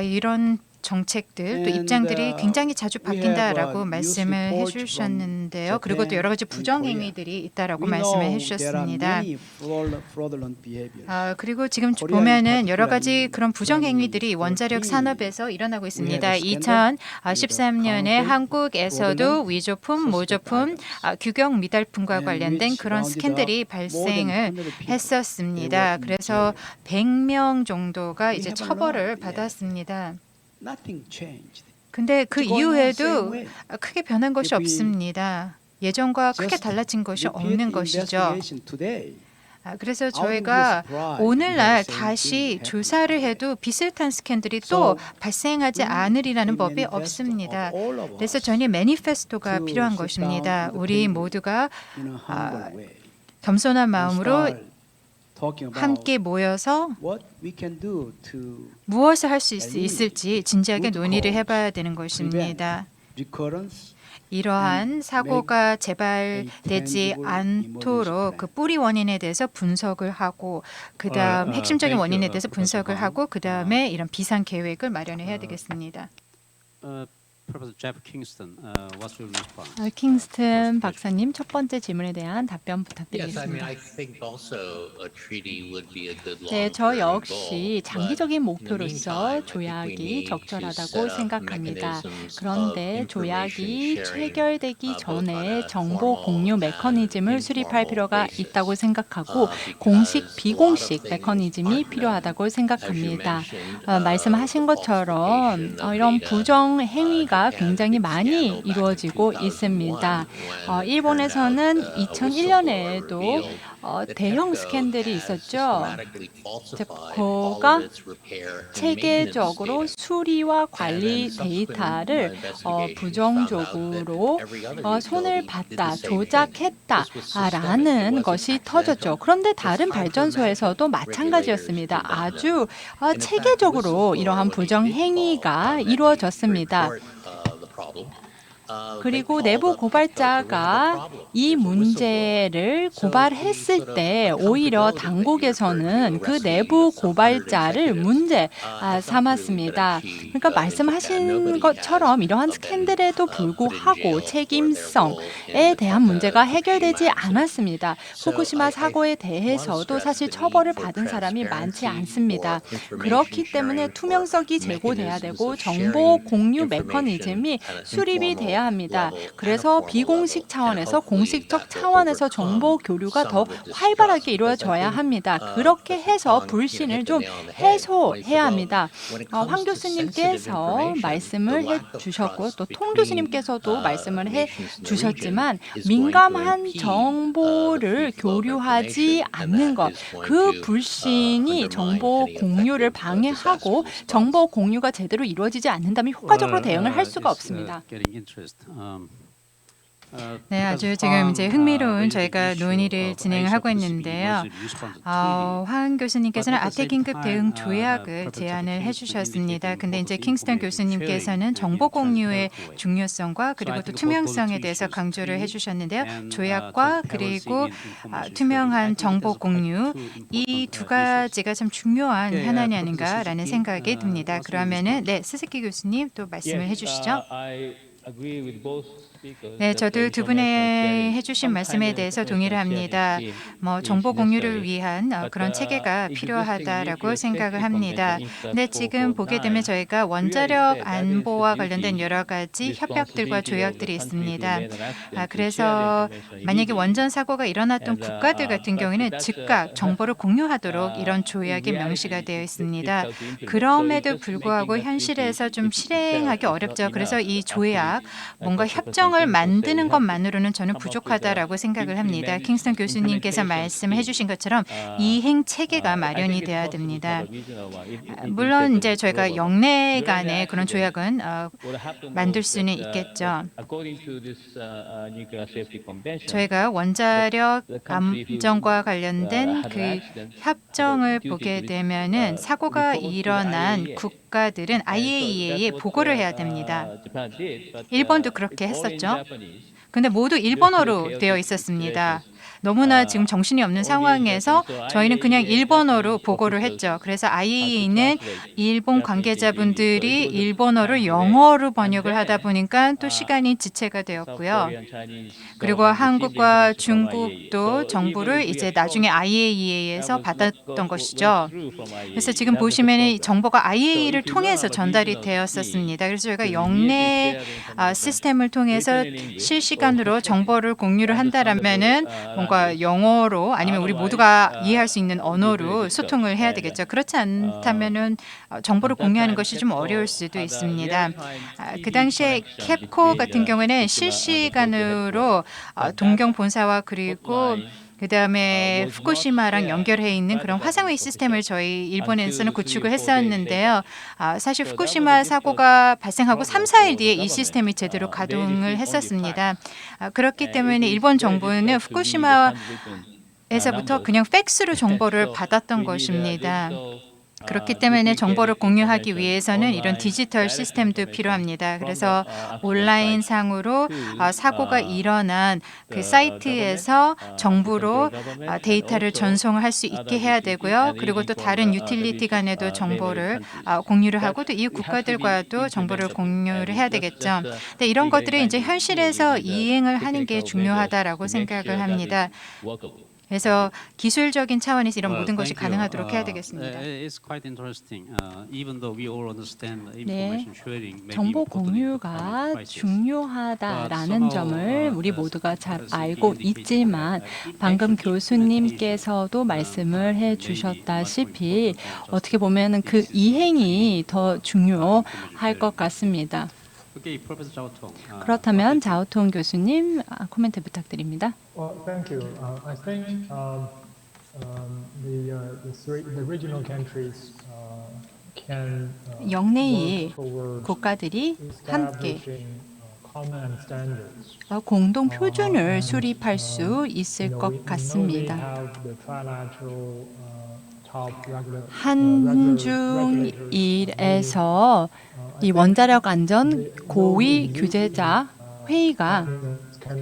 이런 정책들 또 입장들이 굉장히 자주 바뀐다라고 말씀을 해주셨는데요. 그리고 또 여러 가지 부정행위들이 있다라고 말씀을 해주셨습니다. 그리고 지금 보면은 여러 가지 그런 부정행위들이 원자력 산업에서 일어나고 있습니다. 2013년에 한국에서도 위조품, 모조품, 규격 미달품과 관련된 그런 스캔들이 발생을 했었습니다. 그래서 100명 정도가 이제 처벌을 받았습니다. 근데 그 이후에도 크게 변한 것이 없습니다. 예전과 크게 달라진 것이 없는 것이죠. 그래서 저희가 오늘날 다시 조사를 해도 비슷한 스캔들이 또 발생하지 않으리라는 법이 없습니다. 그래서 저는 매니페스토가 필요한 것입니다. 우리 모두가 겸손한 마음으로 함께 모여서 무엇을 할 수 있을지 진지하게 논의를 해봐야 되는 것입니다. 이러한 사고가 재발되지 않도록 그 뿌리 원인에 대해서 분석을 하고 그다음 핵심적인 원인에 대해서 분석을 하고 그다음에 이런 비상 계획을 마련해야 되겠습니다. Professor Jeff Kingston, what's your response? 킹스튼 박사님 첫 번째 질문에 대한 답변 Yes, I mean, 부탁드리겠습니다. I think also a treaty would be a good 네, 저 long-term 역시 goal, 장기적인 but in the 목표로서 meantime, I think we 조약이 need to 적절하다고 set up 생각합니다. mechanisms 그런데 of 조약이 information sharing, 체결되기 both on 전에 a 정보 formal 공유 and 메커니즘을 수립할 informal 필요가 basis. 있다고 생각하고 Because 공식, a lot of 비공식 things 메커니즘이 aren't 필요하다고 known. As you 생각합니다. mentioned, 말씀하신 the 것처럼 falsification of 이런 data. 부정 행위가 Japan's 굉장히 big 많이 scandal back in 이루어지고 2001 있습니다. when it turned 일본에서는 out, a whistleblower 2001년에도 revealed that 대형 TEPCO 스캔들이 has 있었죠. systematically falsified all TEPCO가 of its repair and maintenance 체계적으로 data. 수리와 And 관리 then subsequent 데이터를 investigations found out that 부정적으로 every other 손을 utility did 봤다, the same thing. This was systemic. It 조작했다라는 wasn't 것이 accidental. 터졌죠. 그런데 It's 다른 hard to 발전소에서도 imagine 마찬가지였습니다. regulators did not 아주 know. And in fact, 체계적으로 whistleblower, 이러한 when he 부정 did call 행위가 METI to 이루어졌습니다. report, the problem, they 그리고 called 내부 up TEPCO to raise the 고발자가 problem. 이 There's a whistleblower. 문제를 So 고발했을 the sort of 때 오히려 accountability that you referred to, 당국에서는 그 arresting 내부 some 100 고발자를 executives, 문제 has not really 삼았습니다. been achieved, 그러니까 in Japan. 말씀하신 Nobody 것처럼 has 이러한 been 스캔들에도 put in 불구하고 jail for their role 책임성에 in 대한 문제가 the 해결되지 Fukushima incident. 않았습니다. So 후쿠시마 I 사고에 want to 대해서도 stress 사실 the need 처벌을 for 받은 사람이 많지 transparency, 않습니다. for information 그렇기 때문에 sharing, for 투명성이 제고돼야 mechanisms 되고 of 정보 sharing 공유 information 메커니즘이 at an 수립이 informal 돼야 합니다. level and a 그래서 formal 비공식 level. And 차원에서 hopefully 공식적 that will 차원에서 정보 overcome 교류가 some 더 of the distrust. 활발하게 Because I 이루어져야 think, 합니다. 그렇게 Professor 해서 Kwon, 불신을 hit the 좀 nail on the head when he said, 해소해야 well, 합니다. when it 황 comes to sensitive 교수님께서 information, 말씀을 the lack of 해주셨고 또 trust 통 between 교수님께서도 말씀을 nations in the region 해주셨지만 is going to 민감한 impede the 정보를 free flow of 교류하지 information, and 않는 that 것, is going 그 to 불신이 undermine 정보 any 공유를 effective 방해하고 disaster response. 정보 공유가 제대로 이루어지지 않는다면 효과적으로 대응을 할 수가 없습니다. Getting interest. 네, 아주 지금 이제 흥미로운 저희가 논의를 진행하고 있는데요. 황 교수님께서는 아태 긴급 대응 조약을 제안을 해주셨습니다. 근데 이제 킹스턴 교수님께서는 정보 공유의 중요성과 그리고 또 투명성에 대해서 강조를 해주셨는데요. 조약과 그리고 투명한 정보 공유 이 두 가지가 참 중요한 현안이 아닌가라는 생각이 듭니다. 그러면은 네, 스즈키 교수님 또 말씀을 해주시죠. 네, 저도 두 분의 해주신 말씀에 대해서 동의를 합니다. 정보 공유를 위한 그런 체계가 필요하다라고 생각을 합니다. 근데 지금 보게 되면 저희가 원자력 안보와 관련된 여러 가지 협약들과 조약들이 있습니다. 그래서 만약에 원전 사고가 일어났던 국가들 같은 경우에는 즉각 정보를 공유하도록 이런 조약이 명시가 되어 있습니다. 그럼에도 불구하고 현실에서 좀 실행하기 어렵죠. 그래서 이 조약, 뭔가 협정을 만드는 것만으로는 저는 부족하다라고 생각을 합니다. 킹스턴 교수님께서 말씀해 주신 것처럼 이행 체계가 마련이 돼야 됩니다. 물론 이제 저희가 영내 간의 그런 조약은 만들 수는 있겠죠. 저희가 원자력 안전과 관련된 그 협정을 보게 되면은 사고가 일어난 국가들은 IAEA에 보고를 해야 됩니다. 일본도 그렇게 했었죠. 근데 모두 일본어로 되어 있었습니다. 너무나 지금 정신이 없는 상황에서 저희는 그냥 일본어로 보고를 했죠. 그래서 IAEA는 일본 관계자분들이 일본어를 영어로 번역을 하다 보니까 또 시간이 지체가 되었고요. 그리고 한국과 중국도 정보를 이제 나중에 IAEA에서 받았던 것이죠. 그래서 지금 보시면 정보가 IAEA를 통해서 전달이 되었었습니다. 그래서 저희가 영내 시스템을 통해서 실시간으로 정보를 공유를 한다라면은 뭔가 영어로 아니면 우리 모두가 이해할 수 있는 언어로 소통을 해야 되겠죠. 그렇지 않다면은 정보를 공유하는 것이 좀 어려울 수도 있습니다. 그 당시에 캡코 같은 경우에는 실시간으로 동경 본사와 그리고 그다음에 후쿠시마랑 연결해 있는 그런 화상회의 시스템을 저희 일본에서는 구축을 했었는데요. 사실 후쿠시마 사고가 발생하고 3, 4일 뒤에 이 시스템이 제대로 가동을 했었습니다. 그렇기 때문에 일본 정부는 후쿠시마에서부터 그냥 팩스로 정보를 받았던 것입니다. 그렇기 때문에 정보를 공유하기 위해서는 이런 디지털 시스템도 필요합니다. 그래서 온라인 상으로 사고가 일어난 그 사이트에서 정보로 데이터를 전송할 수 있게 해야 되고요. 그리고 또 다른 유틸리티 간에도 정보를 공유를 하고 또 이웃 국가들과도 정보를 공유를 해야 되겠죠. 근데 이런 것들을 이제 현실에서 이행을 하는 게 중요하다라고 생각을 합니다. 그래서 기술적인 차원에서 이런 모든 것이 가능하도록 해야 되겠습니다. It's quite interesting. Even though we all understand 네, information sharing may be 정보 important in the 공유가 pandemic crisis. 중요하다라는 점을 우리 모두가 잘 알고 있지만 방금 교수님께서도 말씀을 해주셨다시피 어떻게 보면 그 이행이 더 중요할 것 같습니다. Okay, Professor Zhao Tong. 그렇다면 자오통 교수님 코멘트 부탁드립니다. Well, thank you. I think the regional countries can 영내의 work toward 국가들이 함께 establishing common standards. 공동 표준을 수립할 수 있을 You know, 것 we know they 같습니다. have the trilateral top 한중일에서 이 원자력 안전 고위 규제자 회의가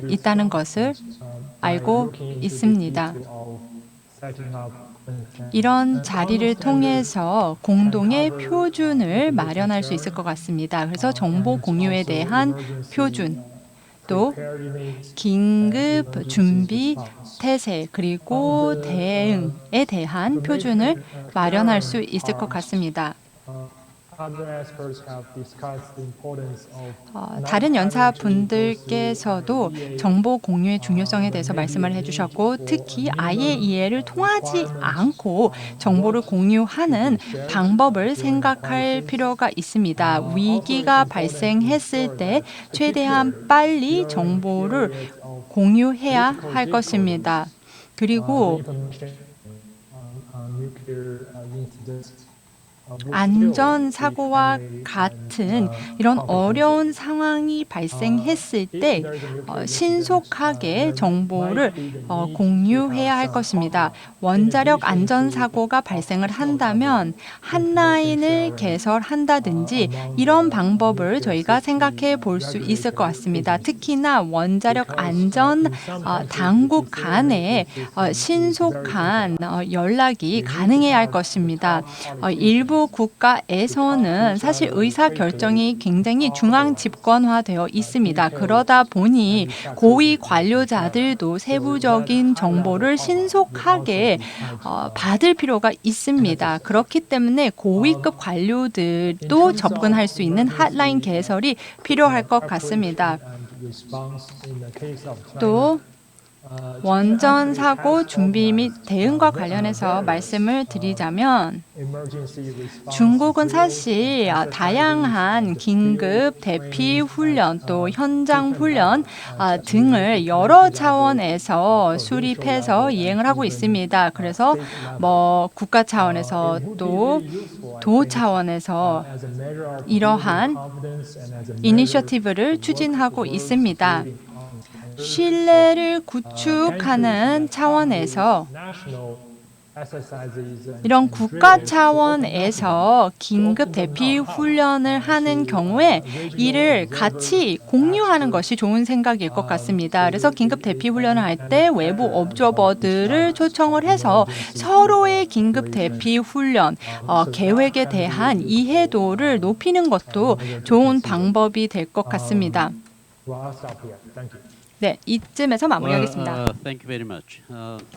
있다는 것을 알고 있습니다. 이런 자리를 통해서 공동의 표준을 마련할 수 있을 것 같습니다. 그래서 정보 공유에 대한 표준, 또 긴급 준비 태세 그리고 대응에 대한 표준을 마련할 수 있을 것 같습니다. 다른 연사분들께서도 정보 공유의 중요성에 대해서 말씀을 해주셨고 특히 IAEA를 통하지 않고 정보를 공유하는 방법을 생각할 필요가 있습니다. 위기가 발생했을 때 최대한 빨리 정보를 공유해야 할 것입니다. 그리고 안전사고와 같은 이런 어려운 상황이 발생했을 때 신속하게 정보를 공유해야 할 것입니다. 원자력 안전사고가 발생을 한다면 한 라인을 개설한다든지 이런 방법을 저희가 생각해 볼 수 있을 것 같습니다. 특히나 원자력 안전 당국 간에 신속한 연락이 가능해야 할 것입니다. 일부 국가에서는 사실 의사 결정이 굉장히 중앙 집권화되어 있습니다. 그러다 보니 고위 관료자들도 세부적인 정보를 신속하게 받을 필요가 있습니다. 그렇기 때문에 고위급 관료들도 접근할 수 있는 핫라인 개설이 필요할 것 같습니다. 또 원전 사고 준비 및 대응과 관련해서 말씀을 드리자면 중국은 사실 다양한 긴급 대피 훈련 또 현장 훈련 등을 여러 차원에서 수립해서 이행을 하고 있습니다. 그래서 국가 차원에서 또 도 차원에서 이러한 이니셔티브를 추진하고 있습니다. 신뢰를 구축하는 차원에서 이런 국가 차원에서 긴급 대피 훈련을 하는 경우에 이를 같이 공유하는 것이 좋은 생각일 것 같습니다. 그래서 긴급 대피 훈련을 할 때 외부 업저버들을 초청을 해서 서로의 긴급 대피 훈련 계획에 대한 이해도를 높이는 것도 좋은 방법이 될 것 같습니다. 네, 이쯤에서 마무리하겠습니다. Thank you very much.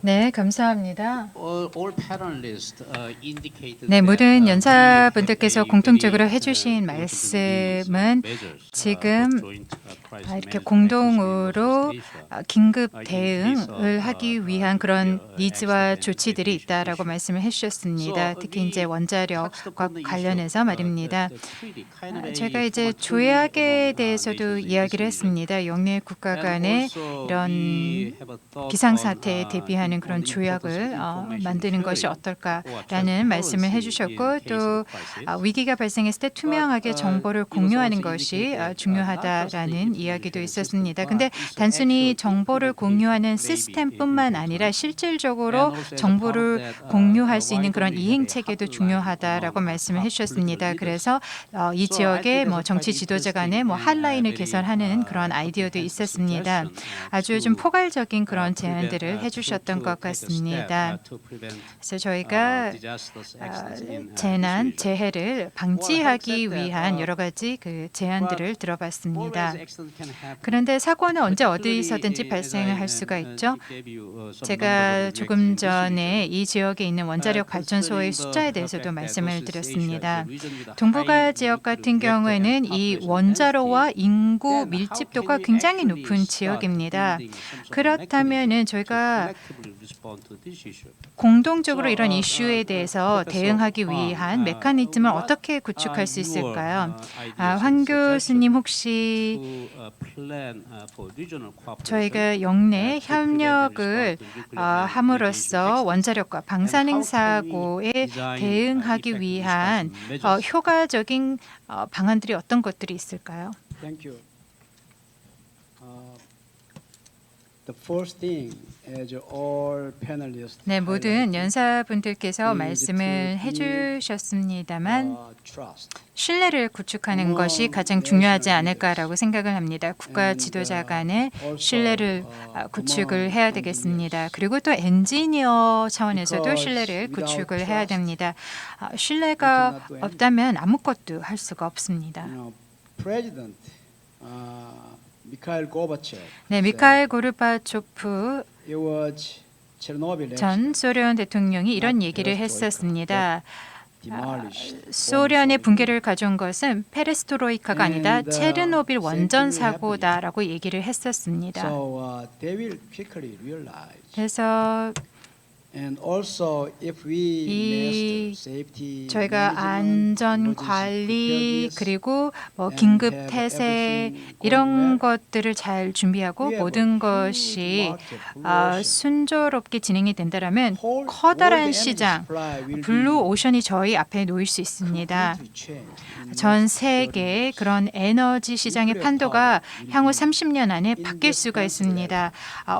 네, 감사합니다. All panelists indicated 네, that, 모든 연사분들께서 the 공통적으로 agreed 해주신 말씀은 measures, 지금 joint crisis 이렇게 management 공동으로 in 긴급 대응을 하기 위한 그런 니즈와 조치들이 있다라고 말씀을 해주셨습니다. 특히 이제 원자력과 관련해서 말입니다. 제가 이제 조약에 대해서도 이야기를 했습니다. 있습니다. 영내 국가 간의 이런 비상사태에 대비하는 그런 조약을 만드는 것이 어떨까라는 말씀을 해주셨고 또 위기가 발생했을 때 투명하게 정보를 공유하는 것이 중요하다라는 이야기도 있었습니다. 근데 단순히 정보를 공유하는 시스템뿐만 아니라 실질적으로 정보를 공유할 수 있는 그런 이행 체계도 중요하다라고 말씀을 해주셨습니다. 그래서 이 지역의 정치 지도자 간의 핫라인을 개설하는 그런 아이디어도 있었습니다. 아주 좀 포괄적인 그런 제안들을 해주셨던 것 같습니다. 그래서 저희가 재난, 재해를 방지하기 위한 여러 가지 그 제안들을 들어봤습니다. 그런데 사고는 언제 어디서든지 발생을 할 수가 있죠. 제가 조금 전에 이 지역에 있는 원자력 발전소의 숫자에 대해서도 말씀을 드렸습니다. 동북아 지역 같은 경우에는 이 원자로와 인구 밀집도가 굉장히 높은 지역입니다. 그렇다면은 저희가 공동적으로 이런 이슈에 대해서 대응하기 위한 메커니즘을 어떻게 구축할 수 있을까요? 황 교수님 혹시 저희가 영내 협력을 함으로써 원자력과 방사능 사고에 대응하기 위한 효과적인 방안들이 어떤 것들이 있을까요? Thank you. The first thing, as all panelists 네, 모든 highlighted, 연사분들께서 is 말씀을 to 해주셨습니다만 trust. 신뢰를 구축하는 것이 가장 중요하지 않을까라고 생각을 합니다. 국가 지도자 간의 신뢰를 구축을 해야 되겠습니다. 그리고 또 엔지니어 차원에서도 신뢰를 구축을 해야 됩니다. 신뢰가 없다면 아무것도 할 수가 없습니다. President Mikhail Gorbachev 네, 미카엘 고르바초프 it was Chernobyl 전 소련 대통령이 이런 얘기를 했었습니다. demolished 소련의 붕괴를 가져온 것은 페레스트로이카가 아니다. 체르노빌 원전 사고다라고 얘기를 했었습니다. So they will quickly realize. 그래서 And also if we 이 master safety 저희가 management, 안전 emergency 관리 preparedness, 그리고 and 긴급 have 태세 everything 이런 going well, 것들을 잘 준비하고 we have a 모든 huge 것이 market, blue ocean. 순조롭게 진행이 된다면 Whole 커다란 world energy 시장 supply will 블루 be 오션이 저희 앞에 놓일 수 있습니다. completely changed in 전 next 30 세계 years. 그런 에너지 시장의 판도가 향후 30년 안에 바뀔 수가 있습니다.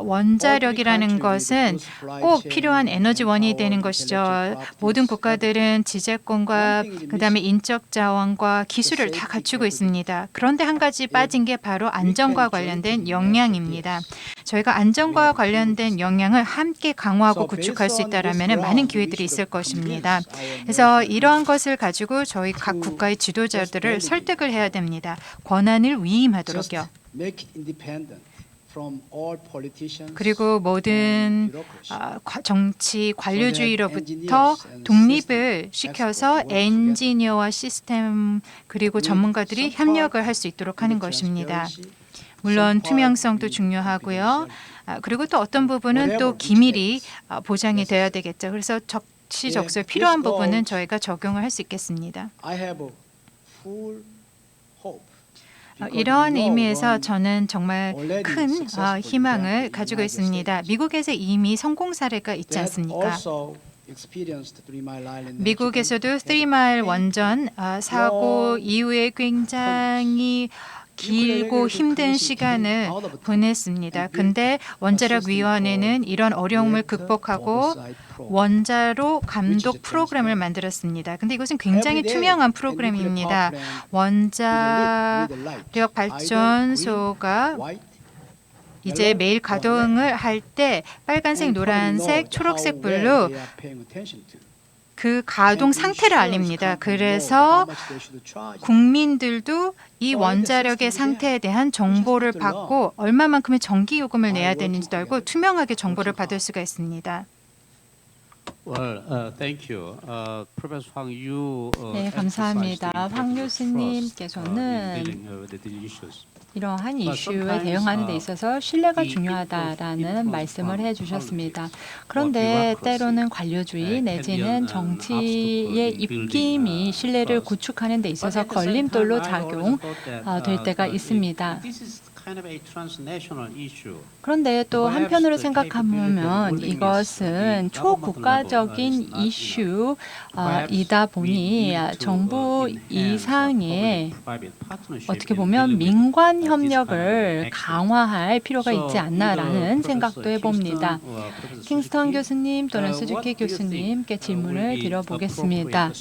원자력이라는 것은 꼭 필요한 에너지원이 되는 것이죠. 모든 국가들은 지재권과 그다음에 인적 자원과 기술을 다 갖추고 있습니다. 그런데 한 가지 빠진 게 바로 안전과 관련된 역량입니다. 저희가 안전과 관련된 역량을 함께 강화하고 구축할 수 있다면 많은 기회들이 있을 것입니다. 그래서 이러한 것을 가지고 저희 각 국가의 지도자들을 설득을 해야 됩니다. 권한을 위임하도록요. Make it independent from all politicians 그리고 모든 and bureaucracy. 정치 관료주의로부터 독립을 시켜서 엔지니어와 시스템 그리고 전문가들이 협력을 할 수 있도록 하는 것입니다. 물론 투명성도 중요하고요. 그리고 또 어떤 부분은 또 기밀이 보장이 돼야 되겠죠. 그래서 적시적소에 필요한 부분은 저희가 적용을 할 수 있겠습니다. I have a full hope. 이러한 의미에서 저는 정말 큰 희망을 가지고 있습니다. 미국에서 이미 성공 사례가 있지 않습니까? 미국에서도 3마일 원전 사고 이후에 굉장히 길고 힘든 시간을 보냈습니다. 근데 원자력위원회는 이런 어려움을 극복하고 원자로 감독 프로그램을 만들었습니다. 근데 이것은 굉장히 투명한 프로그램입니다. 원자력 발전소가 이제 매일 가동을 할 때 빨간색, 노란색, 초록색 불로 그 가동 상태를 알립니다. 그래서 국민들도 이 원자력의 상태에 대한 정보를 받고 얼마만큼의 전기 요금을 내야 되는지도 알고 투명하게 정보를 받을 수가 있습니다. Well, thank you. Professor Hwang, you 네, 감사합니다. 황 교수님께서는 이러한 이슈에 대응하는 데 있어서 신뢰가 중요하다라는 말씀을 해주셨습니다. 그런데 때로는 관료주의 내지는 정치의 입김이 신뢰를 구축하는 데 있어서 걸림돌로 작용될 때가 있습니다. kind of a transnational issue. 그런데 또 한편으로 생각하면 이것은 초국가적인 이슈이다 보니 정부 이상의 어떻게 보면 민관 협력을 강화할 필요가 있지 않나라는 생각도 해봅니다. 킹스턴 교수님 또는 수즈키 교수님께 질문을 드려보겠습니다.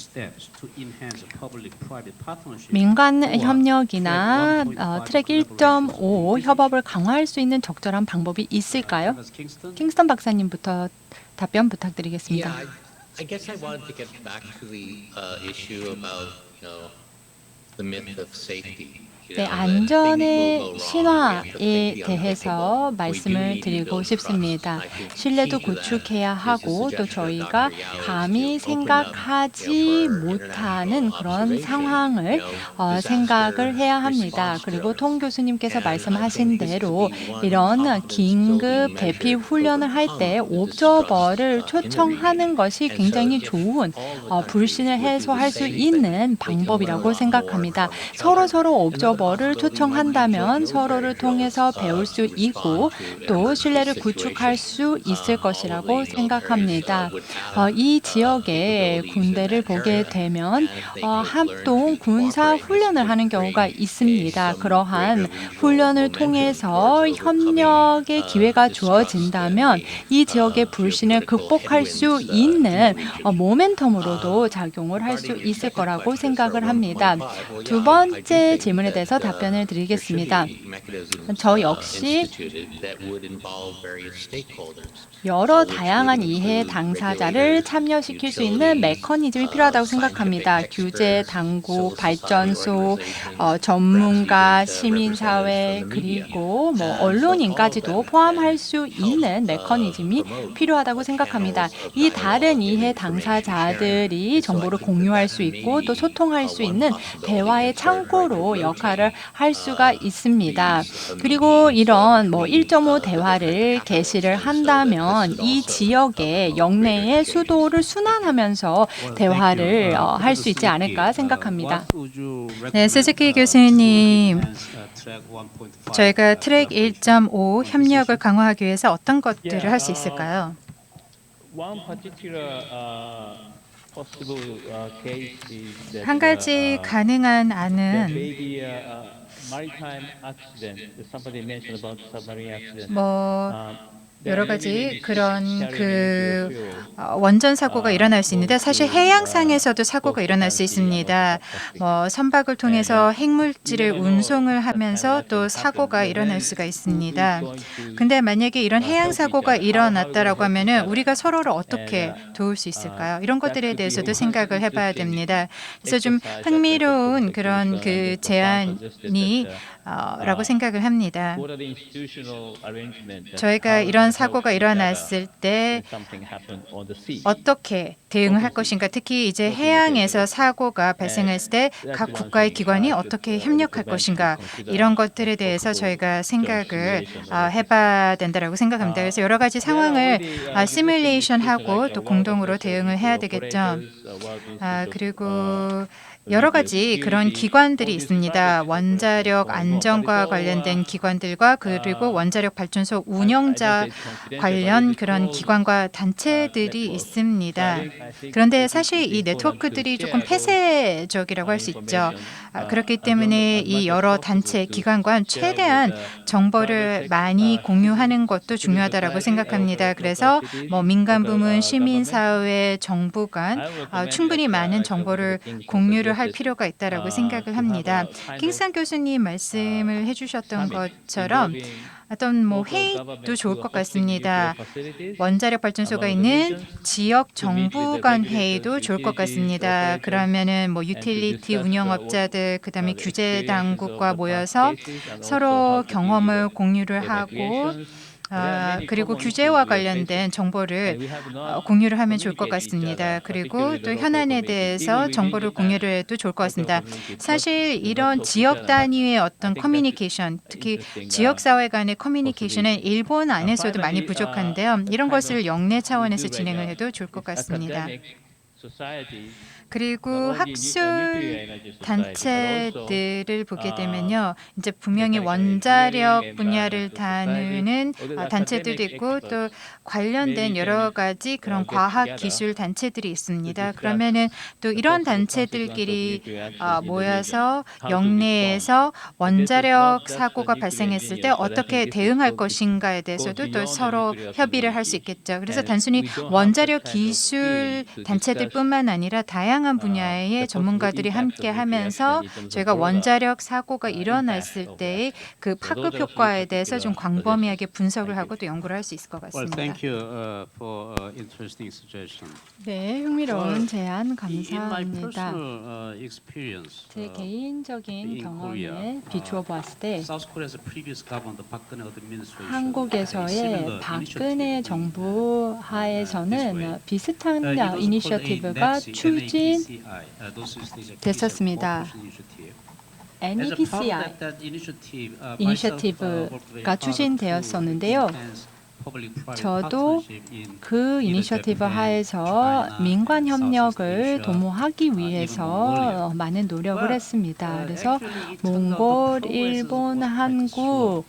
민간 협력이나 트랙 1.5 협업을 강화할 수 있는 적절한 방법이 있을까요? 킹스턴 박사님부터 답변 부탁드리겠습니다. Yeah, I guess I wanted to get back to the issue about, the myth of safety. 네, 안전의 신화에 대해서 말씀을 드리고 싶습니다. 신뢰도 구축해야 하고 또 저희가 감히 생각하지 못하는 그런 상황을 생각을 해야 합니다. 그리고 통 교수님께서 말씀하신 대로 이런 긴급 대피 훈련을 할 때 옵저버를 초청하는 것이 굉장히 좋은 불신을 해소할 수 있는 방법이라고 생각합니다. 서로 옵저버를 초청한다면 서로를 통해서 배울 수 있고 또 신뢰를 구축할 수 있을 것이라고 생각합니다. 이 지역의 군대를 보게 되면 합동 군사 훈련을 하는 경우가 있습니다. 그러한 훈련을 통해서 협력의 기회가 주어진다면 이 지역의 불신을 극복할 수 있는 모멘텀으로도 작용을 할 수 있을 거라고 생각을 합니다. 두 번째 질문에 대해서 답변을 드리겠습니다. 저 역시 여러 다양한 이해 당사자를 참여시킬 수 있는 메커니즘이 필요하다고 생각합니다. 규제, 당국, 발전소, 전문가, 시민사회, 그리고 언론인까지도 포함할 수 있는 메커니즘이 필요하다고 생각합니다. 이 다른 이해 당사자들이 정보를 공유할 수 있고 또 소통할 수 있는 대화의 창구로 역할을 할 수가 있습니다. 그리고 이런 1.5 대화를 개시를 한다면 이 지역의 영내의 수도를 순환하면서 대화를 할 수 있지 않을까 생각합니다. 네, 스즈키 교수님, 저희가 트랙 1.5 협력을 강화하기 위해서 어떤 것들을 할 수 있을까요? One particular possible case is that 한 가지 가능한 there 안은 may be a maritime accident. Somebody mentioned about submarine accident. 여러 가지 그런 원전 사고가 일어날 수 있는데 사실 해양상에서도 사고가 일어날 수 있습니다. 선박을 통해서 핵물질을 운송을 하면서 또 사고가 일어날 수가 있습니다. 근데 만약에 이런 해양 사고가 일어났다라고 하면은 우리가 서로를 어떻게 도울 수 있을까요? 이런 것들에 대해서도 생각을 해봐야 됩니다. 그래서 좀 흥미로운 그런 제안이 라고 생각을 합니다. 저희가 이런 사고가 일어났을 때 어떻게 대응을 할 것인가, 특히 이제 해양에서 사고가 발생했을 때 각 국가의 기관이 어떻게 협력할 것인가, 이런 것들에 대해서 저희가 생각을 해봐야 된다라고 생각합니다. 그래서 여러 가지 상황을 시뮬레이션하고 또 공동으로 대응을 해야 되겠죠. 그리고 여러 가지 그런 기관들이 있습니다. 원자력 안전과 관련된 기관들과 그리고 원자력 발전소 운영자 관련 그런 기관과 단체들이 있습니다. 그런데 사실 이 네트워크들이 조금 폐쇄적이라고 할 수 있죠. 그렇기 때문에 이 여러 단체, 기관과 최대한 정보를 많이 공유하는 것도 중요하다고 생각합니다. 그래서 민간 부문, 시민사회, 정부 간 충분히 많은 정보를 공유를 할 필요가 있다고 생각을 합니다. 킹스턴 교수님 말씀을 해주셨던 것처럼 어떤 회의도 좋을 것 같습니다. 원자력 발전소가 있는 지역 정부 간 회의도 좋을 것 같습니다. 그러면은 유틸리티 운영업자들, 그다음에 규제 당국과 모여서 서로 경험을 공유를 하고 그리고 규제와 관련된 정보를 공유를 하면 좋을 것 같습니다. 그리고 또 현안에 대해서 정보를 공유를 해도 좋을 것 같습니다. 사실 이런 지역 단위의 어떤 커뮤니케이션, 특히 지역사회 간의 커뮤니케이션은 일본 안에서도 많이 부족한데요. 이런 것을 영내 차원에서 진행을 해도 좋을 것 같습니다. 그리고 학술 단체들을 보게 되면요, 이제 분명히 원자력 분야를 다루는 단체들도 있고 또 관련된 여러 가지 그런 과학 기술 단체들이 있습니다. 그러면은 또 이런 단체들끼리 모여서 영내에서 원자력 사고가 발생했을 때 어떻게 대응할 것인가에 대해서도 또 서로 협의를 할 수 있겠죠. 그래서 단순히 원자력 기술 단체들뿐만 아니라 다양한 분야의 전문가들이 함께 하면서 저희가 원자력 사고가 일어났을 때의 그 파급 효과에 대해서 좀 광범위하게 분석을 하고 또 연구를 할 수 있을 것 Well, 같습니다. thank you for interesting suggestion. 네, 흥미로운 제안 In my 감사합니다. personal experience, 제 개인적인 in Korea, 경험에 비추어 보았을 때 South Korea's previous government, the Park Geun-hye administration, 한국에서의 박근혜 정부 하에서는 비슷한 이니셔티브가 됐었습니다. NEPCI 이니셔티브가 추진되었었는데요. 저도 그 이니셔티브 하에서 민관 협력을 도모하기 위해서 많은 노력을 했습니다. 그래서 몽골, 일본, 한국에서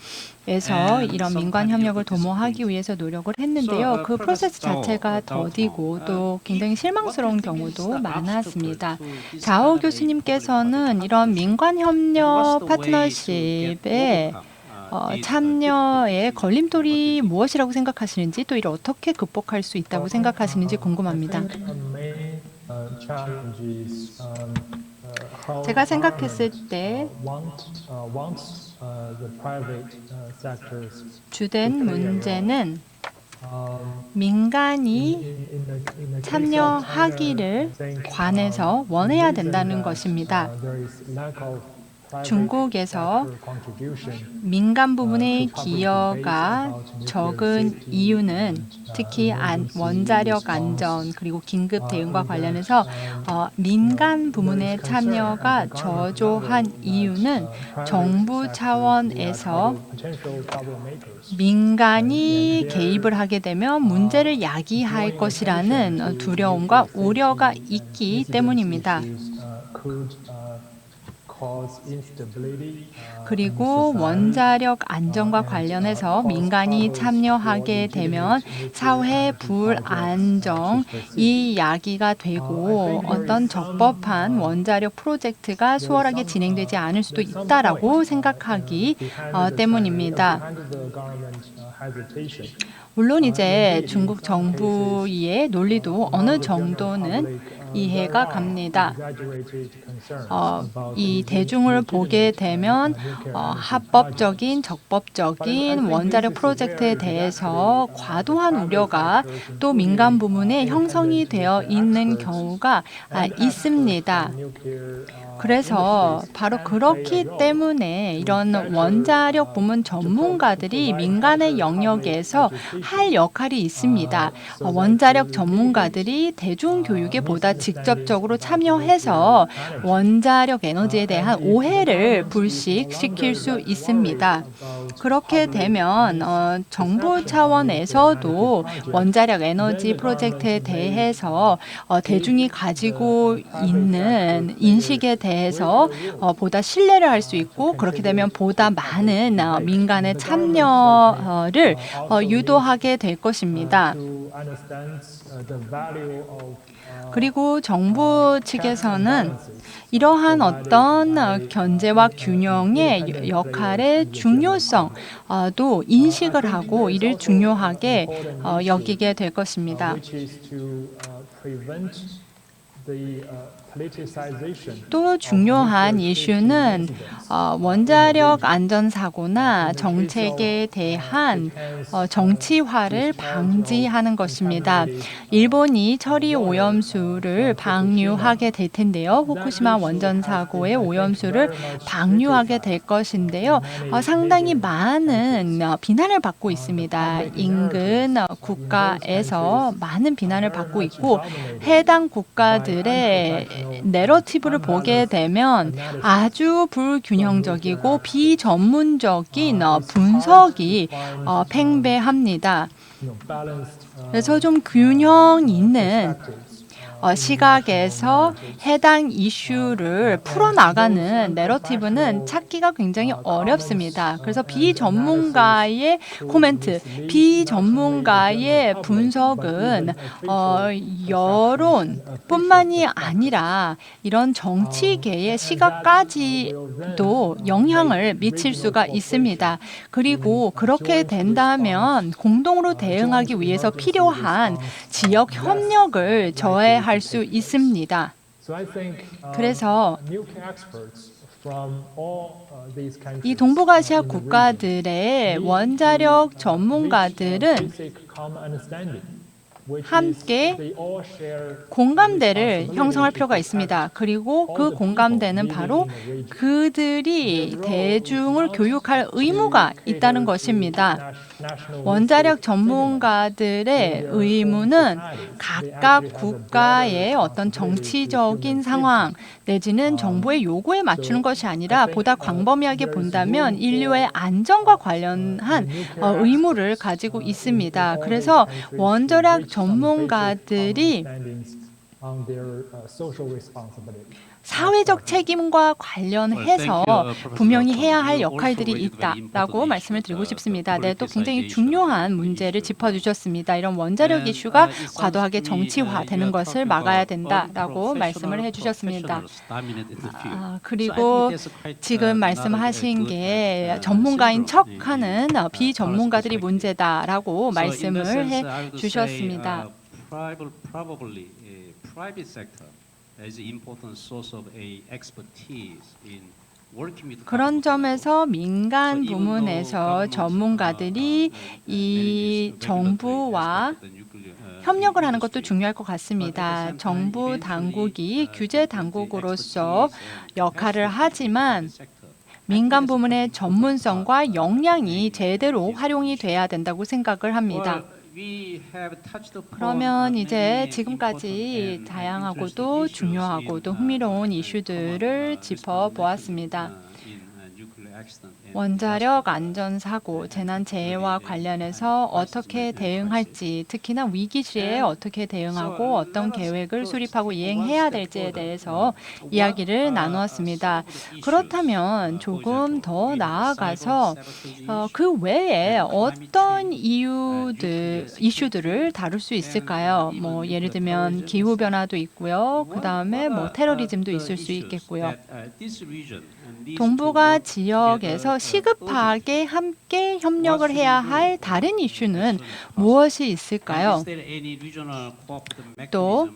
이런 민관 협력을 도모하기 위해서 노력을 했는데요. 그 프로세스 자체가 더디고 또 굉장히 실망스러운 경우도 많았습니다. 자오 교수님께서는 이런 민관 협력 파트너십에 참여의 걸림돌이 무엇이라고 생각하시는지 또 이를 어떻게 극복할 수 있다고 생각하시는지 궁금합니다. 제가 생각했을 때 주된 문제는 민간이 참여하기를 관해서 원해야 된다는 것입니다. 중국에서 민간 부분의 기여가 적은 이유는 특히 원자력 안전 그리고 긴급 대응과 관련해서 민간 부문의 참여가 저조한 이유는 정부 차원에서 민간이 개입을 하게 되면 문제를 야기할 것이라는 두려움과 우려가 있기 때문입니다. 그리고 원자력 안전과 관련해서 민간이 참여하게 되면 사회 불안정이 야기가 되고 어떤 적법한 원자력 프로젝트가 수월하게 진행되지 않을 수도 있다라고 생각하기 때문입니다. 물론 이제 중국 정부의 논리도 어느 정도는 이해가 갑니다. 이 대중을 보게 되면 합법적인, 적법적인 원자력 프로젝트에 대해서 과도한 우려가 또 민간 부문에 형성이 되어 있는 경우가 있습니다. 그래서 바로 그렇기 때문에 이런 원자력 부문 전문가들이 민간의 영역에서 할 역할이 있습니다. 원자력 전문가들이 대중교육에 보다 직접적으로 참여해서 원자력 에너지에 대한 오해를 불식시킬 수 있습니다. 그렇게 되면 정부 차원에서도 원자력 에너지 프로젝트에 대해서 대중이 가지고 있는 인식에 대해서 보다 신뢰를 할 수 있고 그렇게 되면 보다 많은 민간의 참여를 유도하게 될 것입니다. 그리고 정부 측에서는 이러한 어떤 견제와 균형의 역할의 중요성도 인식을 하고 이를 중요하게 여기게 될 것입니다. 또 중요한 이슈는 원자력 안전사고나 정책에 대한 정치화를 방지하는 것입니다. 일본이 처리 오염수를 방류하게 될 텐데요. 후쿠시마 원전사고의 오염수를 방류하게 될 것인데요. 상당히 많은 비난을 받고 있습니다. 인근 국가에서 많은 비난을 받고 있고 해당 국가들의 내러티브를 보게 되면 아주 불균형적이고 비전문적인 분석이 팽배합니다. 그래서 좀 균형 있는 시각에서 해당 이슈를 풀어나가는 내러티브는 찾기가 굉장히 어렵습니다. 그래서 비전문가의 코멘트, 비전문가의 분석은 여론뿐만이 아니라 이런 정치계의 시각까지도 영향을 미칠 수가 있습니다. 그리고 그렇게 된다면 공동으로 대응하기 위해서 필요한 지역 협력을 저해할 수 있습니다. 그래서 이 동북아시아 국가들의 원자력 전문가들은 함께 공감대를 형성할 필요가 있습니다. 그리고 그 공감대는 바로 그들이 대중을 교육할 의무가 있다는 것입니다. 원자력 전문가들의 의무는 각각 국가의 어떤 정치적인 상황 내지는 정부의 요구에 맞추는 것이 아니라 보다 광범위하게 본다면 인류의 안전과 관련한 의무를 가지고 있습니다. 그래서 원자력 전문가들이 사회적 책임과 관련해서 분명히 해야 할 역할들이 있다라고 말씀을 드리고 싶습니다. 네, 또 굉장히 중요한 문제를 짚어주셨습니다. 이런 원자력 이슈가 과도하게 정치화되는 것을 막아야 된다라고 말씀을 해주셨습니다. 그리고 지금 말씀하신 게 전문가인 척하는 비전문가들이 문제다라고 말씀을 해주셨습니다. 그런 점에서 민간 부문에서 전문가들이 이 정부와 협력을 하는 것도 중요할 것 같습니다. 정부 당국이 규제 당국으로서 역할을 하지만 민간 부문의 전문성과 역량이 제대로 활용이 돼야 된다고 생각을 합니다. 그러면 이제 지금까지 다양하고도 중요하고도 흥미로운 이슈들을 짚어보았습니다. 원자력 안전사고, 재난재해와 관련해서 어떻게 대응할지, 특히나 위기 시에 어떻게 대응하고 어떤 계획을 수립하고 이행해야 될지에 대해서 이야기를 나누었습니다. 그렇다면 조금 더 나아가서 그 외에 어떤 이슈들을 다룰 수 있을까요? 뭐 예를 들면 기후변화도 있고요. 그 다음에 뭐 테러리즘도 있을 수 있겠고요. 동북아 지역에서 시급하게 함께 협력을 해야 할 다른 이슈는 무엇이 있을까요? 또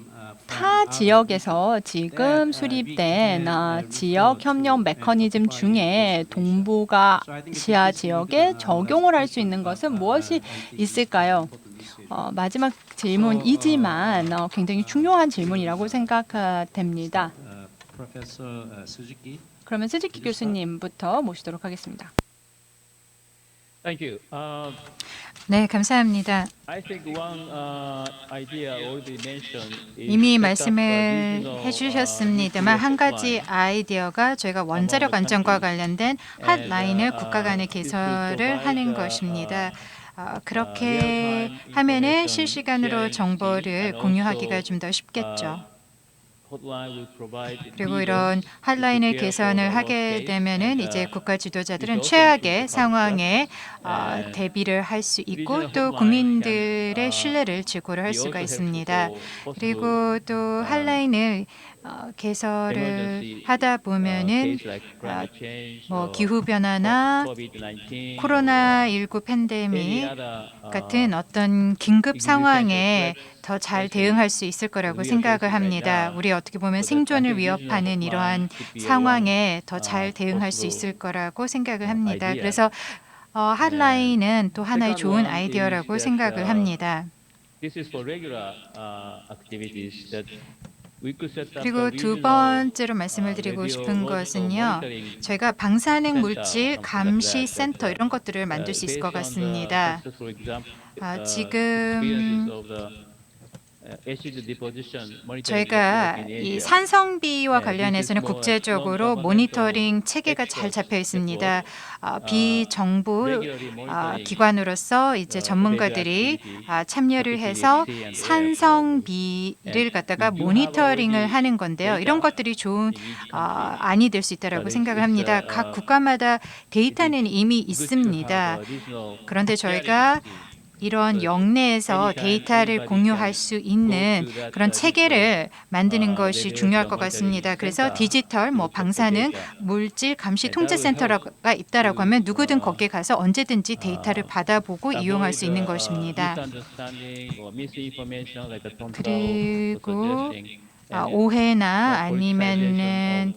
타 지역에서 지금 수립된 지역 협력 메커니즘 중에 동북아시아 지역에 적용을 할 수 있는 것은 무엇이 있을까요? 마지막 질문이지만 굉장히 중요한 질문이라고 생각됩니다. 그러면 스즈키 교수님부터 모시도록 하겠습니다. Thank you. 네, 감사합니다. I think one idea already mentioned is 이미 set up 말씀을 a regional, 해주셨습니다만 한 가지 아이디어가 저희가 원자력 안전과 관련된 핫라인을 국가 간에 개설을 하는 것입니다. 그렇게 하면은 실시간으로 정보를 공유하기가 좀 더 쉽겠죠. 그리고 이런 핫라인을 개선을 하게 되면은 이제 국가 지도자들은 최악의 상황에 대비를 할 수 있고 또 국민들의 신뢰를 지고를 할 수가 있습니다. 그리고 또 핫라인을 개설을 하다 보면은 뭐 기후 변화나 코로나19 팬데믹 같은 어떤 긴급 상황에 더 잘 대응할 수 있을 거라고 생각을 합니다. 우리 어떻게 보면 생존을 위협하는 이러한 상황에 더 잘 대응할 수 있을 거라고 생각을 합니다. 그래서 핫라인은 또 하나의 좋은 아이디어라고 생각을 합니다. 그리고 두 번째로 말씀을 드리고 싶은 것은요. 저희가 방사능 물질 감시 센터 이런 것들을 만들 수 있을 것 같습니다. 지금 acid deposition monitoring 저희가 network in 이 Asia. 산성비와 네, 관련해서는 this is more 국제적으로 non-governmental 모니터링 체계가 잘 experts 잡혀 있습니다. network. 비정부 regularly monitoring 기관으로서 이제 전문가들이 참여를 해서 산성비를 갖다가 모니터링을 하는 건데요. 이런 것들이 좋은 안이 될 수 있다라고 생각을 합니다. 각 국가마다 데이터는 이미 있습니다. 그런데 저희가 이런 영내에서 데이터를 공유할 수 있는 그런 체계를 만드는 것이 중요할 것 같습니다. 그래서 디지털, 방사능, 물질 감시 통제센터가 있다라고 하면 누구든 거기에 가서 언제든지 데이터를 받아보고 이용할 수 있는 것입니다. 그리고 오해나 아니면은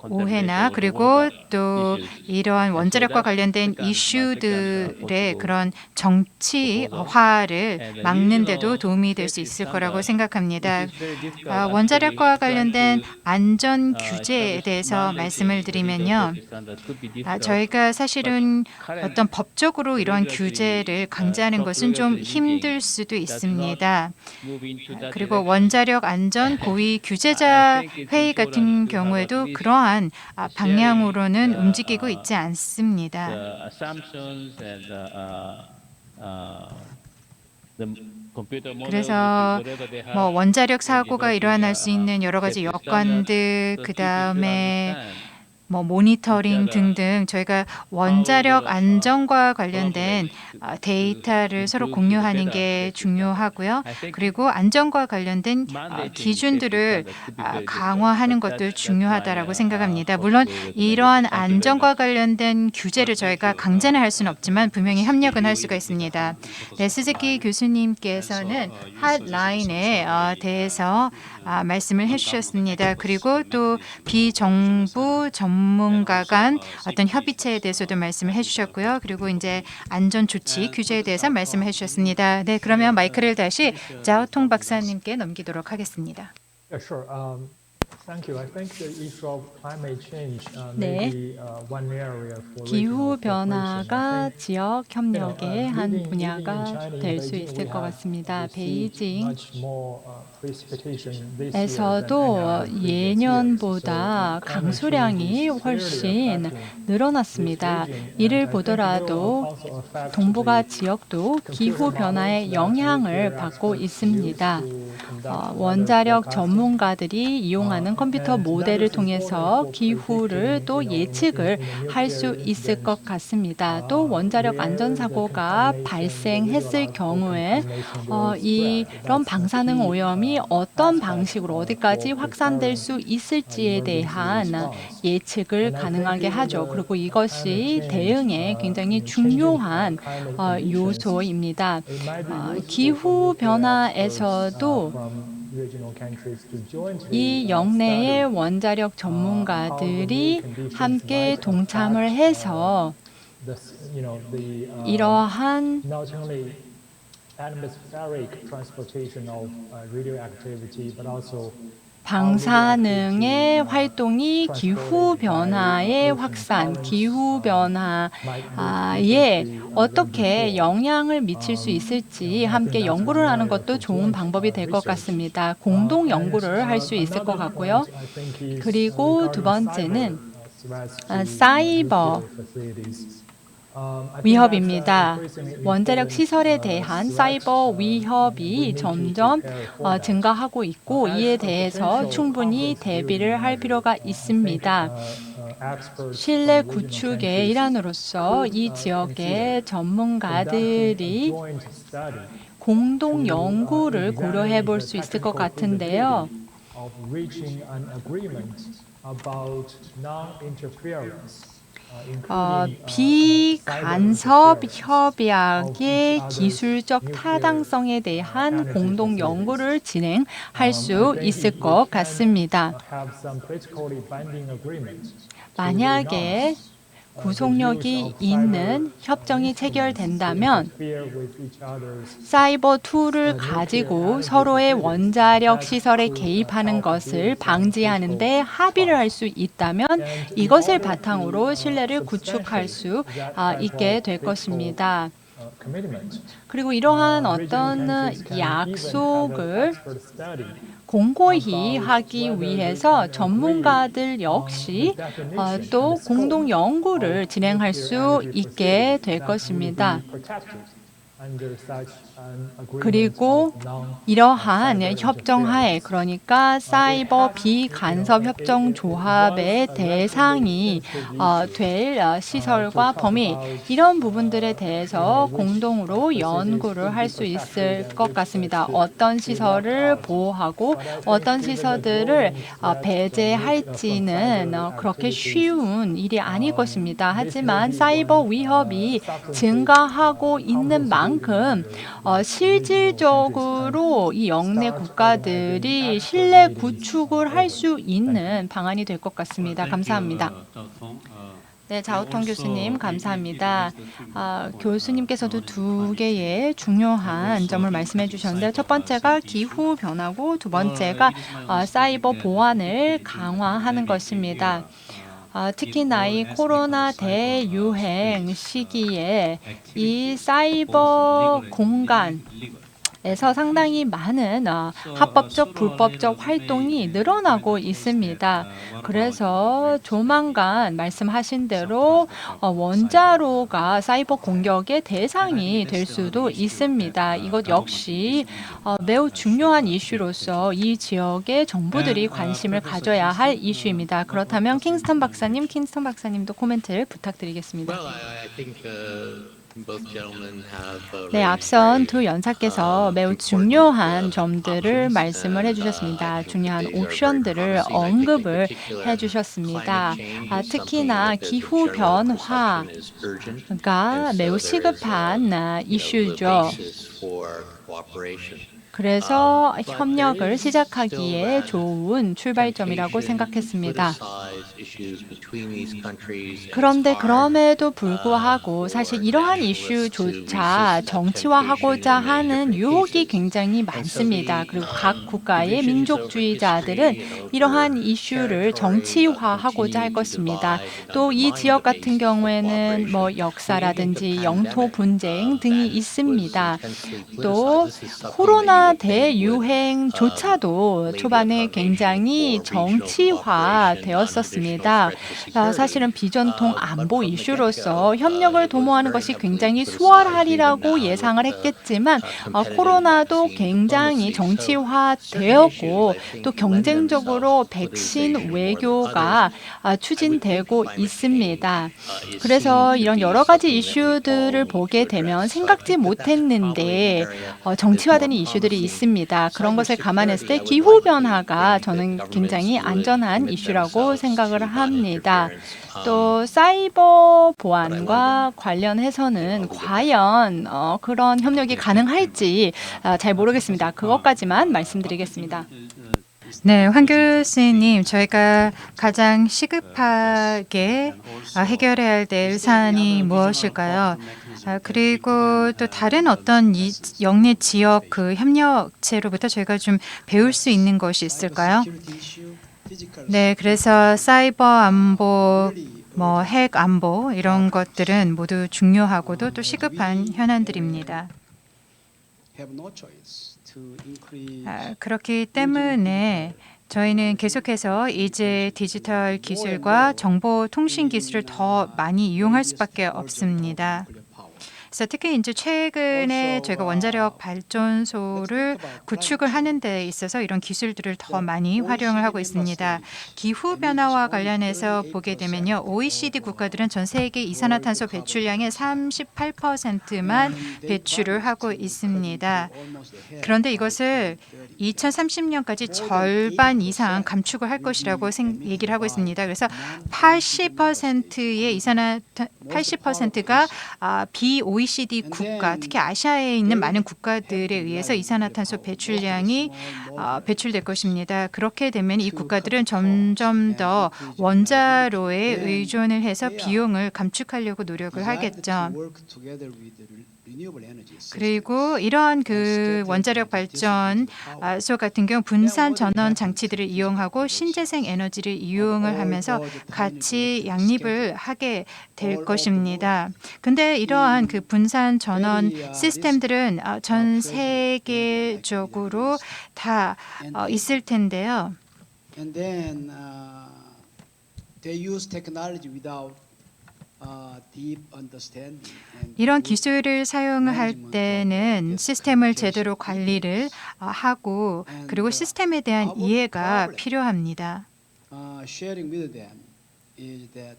오해나 그리고 또 이런 원자력과 관련된 이슈들의 그런 정치화를 막는 데도 도움이 될 수 있을 거라고 생각합니다. 원자력과 관련된 안전 규제에 대해서 말씀을 드리면요. 저희가 사실은 어떤 법적으로 이런 규제를 강제하는 것은 좀 힘들 수도 있습니다. 그리고 원자력 안전 고위 규제자 회의 같은 경우에도 그러한 방향으로는 움직이고 있지 않습니다. 그래서 원자력 사고가 일어날 수 있는 여러 가지 여건들, 그 다음에 모니터링 등등 저희가 원자력 안전과 관련된 데이터를 서로 공유하는 게 중요하고요. 그리고 안전과 관련된 기준들을 강화하는 것도 중요하다라고 생각합니다. 물론 이러한 안전과 관련된 규제를 저희가 강제는 할 수는 없지만 분명히 협력은 할 수가 있습니다. 네, 스즈키 교수님께서는 핫라인에 대해서 말씀을 해주셨습니다. 그리고 또 비정부 전문가 간 어떤 협의체에 대해서도 말씀을 해주셨고요. 그리고 이제 안전 조치 규제에 대해서 말씀을 해주셨습니다. 네, 그러면 마이크를 다시 자오통 박사님께 넘기도록 하겠습니다. Yeah, sure. Thank you. I think the issue of climate change 네. may be one area for 기후 regional 변화가 cooperation. 지역 협력의 한 Living in 분야가 China, in 될 수 Beijing, 있을 we 것 have 같습니다. received 베이징 much more precipitation this year than 에서도 any other previous years. 예년보다 So, 강수량이 climate change is 훨씬 clearly affecting 늘어났습니다. this region, 이를 and I think it will 보더라도 also affect 동북아 the 지역도 기후 변화의 영향을 받고 있습니다. 원자력 원자력 전문가들이 이용하는 컴퓨터 모델을 통해서 기후를 또 예측을 할 수 있을 것 같습니다. 또 원자력 안전사고가 발생했을 경우에 이런 방사능 오염이 어떤 방식으로 어디까지 확산될 수 있을지에 대한 예측을 가능하게 하죠. 그리고 이것이 대응에 굉장히 중요한 요소입니다. 기후 변화에서도 이 영내의 원자력 전문가들이 함께 동참을 해서 이러한 방사능의 활동이 기후 변화의 확산, 기후 변화에 어떻게 영향을 미칠 수 있을지 함께 연구를 하는 것도 좋은 방법이 될 것 같습니다. 공동 연구를 할 수 있을 것 같고요. 그리고 두 번째는 사이버 위협입니다. 원자력 시설에 대한 사이버 위협이 점점 증가하고 있고 이에 대해서 충분히 대비를 할 필요가 있습니다. 신뢰 구축의 일환으로서 이 지역의 전문가들이 공동 연구를 고려해 볼 수 있을 것 같은데요. 비간섭 협약의 기술적 타당성에 대한 공동 연구를 진행할 수 있을 것 같습니다. 만약에 구속력이 있는 협정이 체결된다면 사이버 툴을 가지고 서로의 원자력 시설에 개입하는 것을 방지하는 데 합의를 할 수 있다면 이것을 바탕으로 신뢰를 구축할 수 있게 될 것입니다. commitment. 그리고 이러한 Regional 어떤 countries can even have an 약속을 expert study 공고히 하기 위해서 전문가들 역시 또 공동 연구를 진행할 수 있게 될 것입니다. 그리고 이러한 협정하에 그러니까 사이버 비간섭 협정 조합의 대상이 될 시설과 범위 이런 부분들에 대해서 공동으로 연구를 할 수 있을 것 같습니다. 어떤 시설을 보호하고 어떤 시설들을 배제할지는 그렇게 쉬운 일이 아닐 것입니다. 하지만 사이버 위협이 증가하고 있는 만큼 실질적으로 이 영내 국가들이 신뢰 구축을 할 수 있는 방안이 될 것 같습니다. 감사합니다. 네, 자오통 교수님 감사합니다. 교수님께서도 두 개의 중요한 점을 말씀해 주셨는데 첫 번째가 기후 변화고 두 번째가 사이버 보안을 강화하는 것입니다. 특히나 이 코로나 대유행 시기에 이 사이버 공간에서 상당히 많은 합법적, 불법적 활동이 늘어나고 있습니다. 그래서 조만간 말씀하신 대로 원자로가 사이버 공격의 대상이 될 수도 있습니다. 이것 역시 매우 중요한 이슈로서 이 지역의 정부들이 관심을 가져야 할 이슈입니다. 그렇다면 킹스턴 박사님도 코멘트를 부탁드리겠습니다. Well, I think both gentlemen have 네, 앞선 두 연사께서 매우 중요한 점들을 말씀을 해주셨습니다. 중요한 옵션들을 언급을 해주셨습니다. 특히나 기후 변화가 매우 시급한 이슈죠. 그래서 협력을 시작하기에 좋은 출발점이라고 생각했습니다. 그런데 그럼에도 불구하고 사실 이러한 이슈조차 정치화하고자 하는 유혹이 굉장히 많습니다. 그리고 각 국가의 민족주의자들은 이러한 이슈를 정치화하고자 할 것입니다. 또 이 지역 같은 경우에는 뭐 역사라든지 영토 분쟁 등이 있습니다. 또 코로나 대유행조차도 초반에 굉장히 정치화되었었습니다. 사실은 비전통 안보 이슈로서 협력을 도모하는 것이 굉장히 수월하리라고 예상을 했겠지만 코로나도 굉장히 정치화되었고 또 경쟁적으로 백신 외교가 추진되고 있습니다. 그래서 이런 여러 가지 이슈들을 보게 되면 생각지 못했는데 정치화되는 이슈들이 있습니다. 그런 것을 감안했을 때 기후변화가 저는 굉장히 안전한 이슈라고 생각을 합니다. 또 사이버 보안과 관련해서는 과연 그런 협력이 가능할지 잘 모르겠습니다. 그것까지만 말씀드리겠습니다. 네, 황 교수님, 저희가 가장 시급하게 해결해야 될 사안이 무엇일까요? 그리고 또 다른 어떤 영내 지역 그 협력체로부터 저희가 좀 배울 수 있는 것이 있을까요? 네, 그래서 사이버 안보, 핵 안보 이런 것들은 모두 중요하고도 또 시급한 현안들입니다. 그렇기 때문에 저희는 계속해서 이제 디지털 기술과 정보통신 기술을 더 많이 이용할 수밖에 없습니다. 그래서 특히 이제 최근에 저희가 원자력 발전소를 구축을 하는 데 있어서 이런 기술들을 더 많이 활용을 하고 있습니다. 기후 변화와 관련해서 보게 되면요, OECD 국가들은 전 세계 이산화탄소 배출량의 38%만 배출을 하고 있습니다. 그런데 이것을 2030년까지 절반 이상 감축을 할 것이라고 얘기를 하고 있습니다. 그래서 80%의 80%가 비OECD 국가, 특히 아시아에 있는 많은 국가들에 의해서 이산화탄소 배출량이 배출될 것입니다. 그렇게 되면 이 국가들은 점점 더 원자로에 의존을 해서 비용을 감축하려고 노력을 하겠죠. renewable energy systems. 그리고 이러한 그 원자력 발전소 같은 경우 분산 전원 장치들을 이용하고 신재생 에너지를 이용을 하면서 같이 양립을 하게 될 것입니다. 근데 이러한 그 분산 전원 시스템들은 전 세계적으로 다 있을 텐데요. And then they use technology without deep understanding. and 이런 good 기술을 사용할 때는 시스템을 제대로 관리를 하고 그리고 시스템에 대한 이해가 필요합니다. sharing with them is that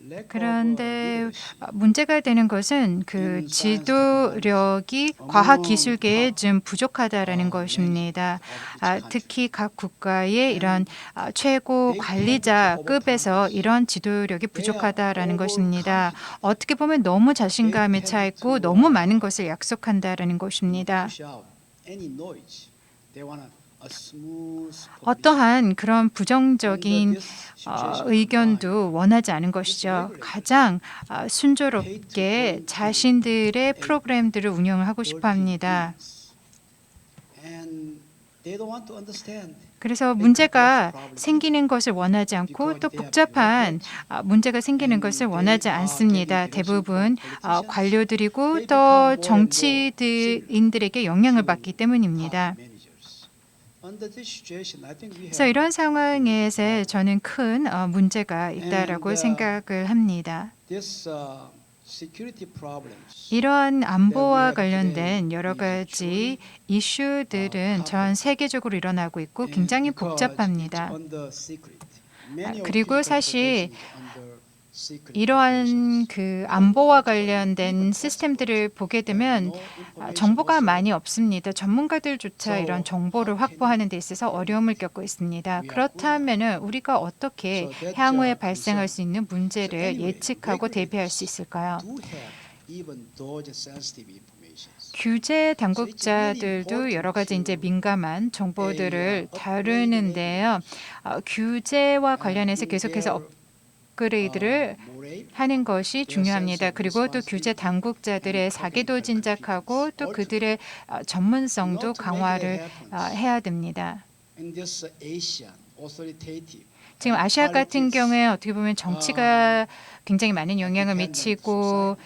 lack 그런데 of leadership. 문제가 되는 것은 그 지도력이 과학 기술계에 좀 부족하다라는 것입니다. 특히 각 국가의 이런 최고 관리자급에서 이런 지도력이 부족하다라는 것입니다. 어떻게 보면 너무 자신감에 차 있고 너무 많은 것을 약속한다라는 것입니다. Push out any noise. They want a smooth public. 어떠한 그런 부정적인 의견도 원하지 않은 것이죠. 가장 순조롭게 자신들의 프로그램들을 운영을 하고 싶어 합니다. And they don't want to understand. 그래서 문제가 생기는 것을 원하지 않고 또 복잡한 문제가 생기는 것을 원하지 않습니다. 대부분 관료들이고 또 정치인들에게 영향을 받기 때문입니다. Under this situation, I think we 그래서 have 이런 상황에서 저는 큰 문제가 있다라고 생각을 합니다. this security problems. 이러한 안보와 관련된 여러 가지 이슈들은 전 세계적으로 일어나고 있고 굉장히 복잡합니다. Under secret. Many of 그리고 these 사실 corporations under secret 이러한 그 안보와 관련된 시스템들을 보게 되면 정보가 많이 없습니다. 전문가들조차 이런 정보를 확보하는 데 있어서 어려움을 겪고 있습니다. 그렇다면 우리가 어떻게 향후에 발생할 수 있는 문제를 예측하고 대비할 수 있을까요? do have even those sensitive informations. 규제 당국자들도 여러 가지 이제 민감한 정보들을 다루는데요. 규제와 관련해서 계속해서 업그레이드를 하는 것이 중요합니다. 그리고 또 규제 당국자들의 사기도 진작하고 또 그들의 전문성도 강화를 해야 됩니다. In this Asian authoritative 지금 아시아 같은 경우에 어떻게 보면 정치가 굉장히 많은 영향을 미치고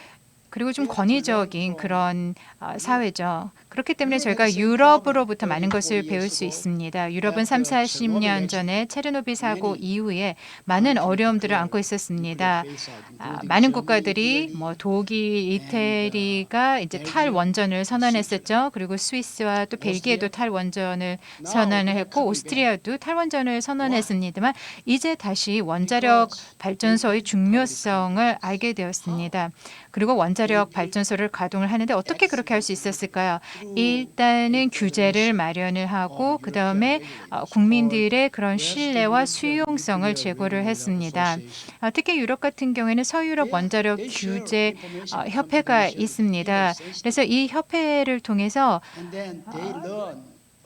그리고 좀 권위적인 그런 사회죠. 그렇기 때문에 저희가 유럽으로부터 많은 것을 배울 수 있습니다. 유럽은 30-40년 전에 체르노빌 사고 이후에 많은 어려움들을 안고 있었습니다. 많은 국가들이 뭐 독일, 이태리가 이제 탈원전을 선언했었죠. 그리고 스위스와 또 벨기에도 탈원전을 선언을 했고 오스트리아도 탈원전을 선언했습니다만 이제 다시 원자력 발전소의 중요성을 알게 되었습니다. 그리고 원자력 발전소를 가동을 하는데 어떻게 그렇게 할 수 있었을까요? 일단은 규제를 마련을 하고 그다음에 국민들의 그런 신뢰와 수용성을 제고를 했습니다. 특히 유럽 같은 경우에는 서유럽 원자력 규제 협회가 있습니다. 그래서 이 협회를 통해서 and then they learn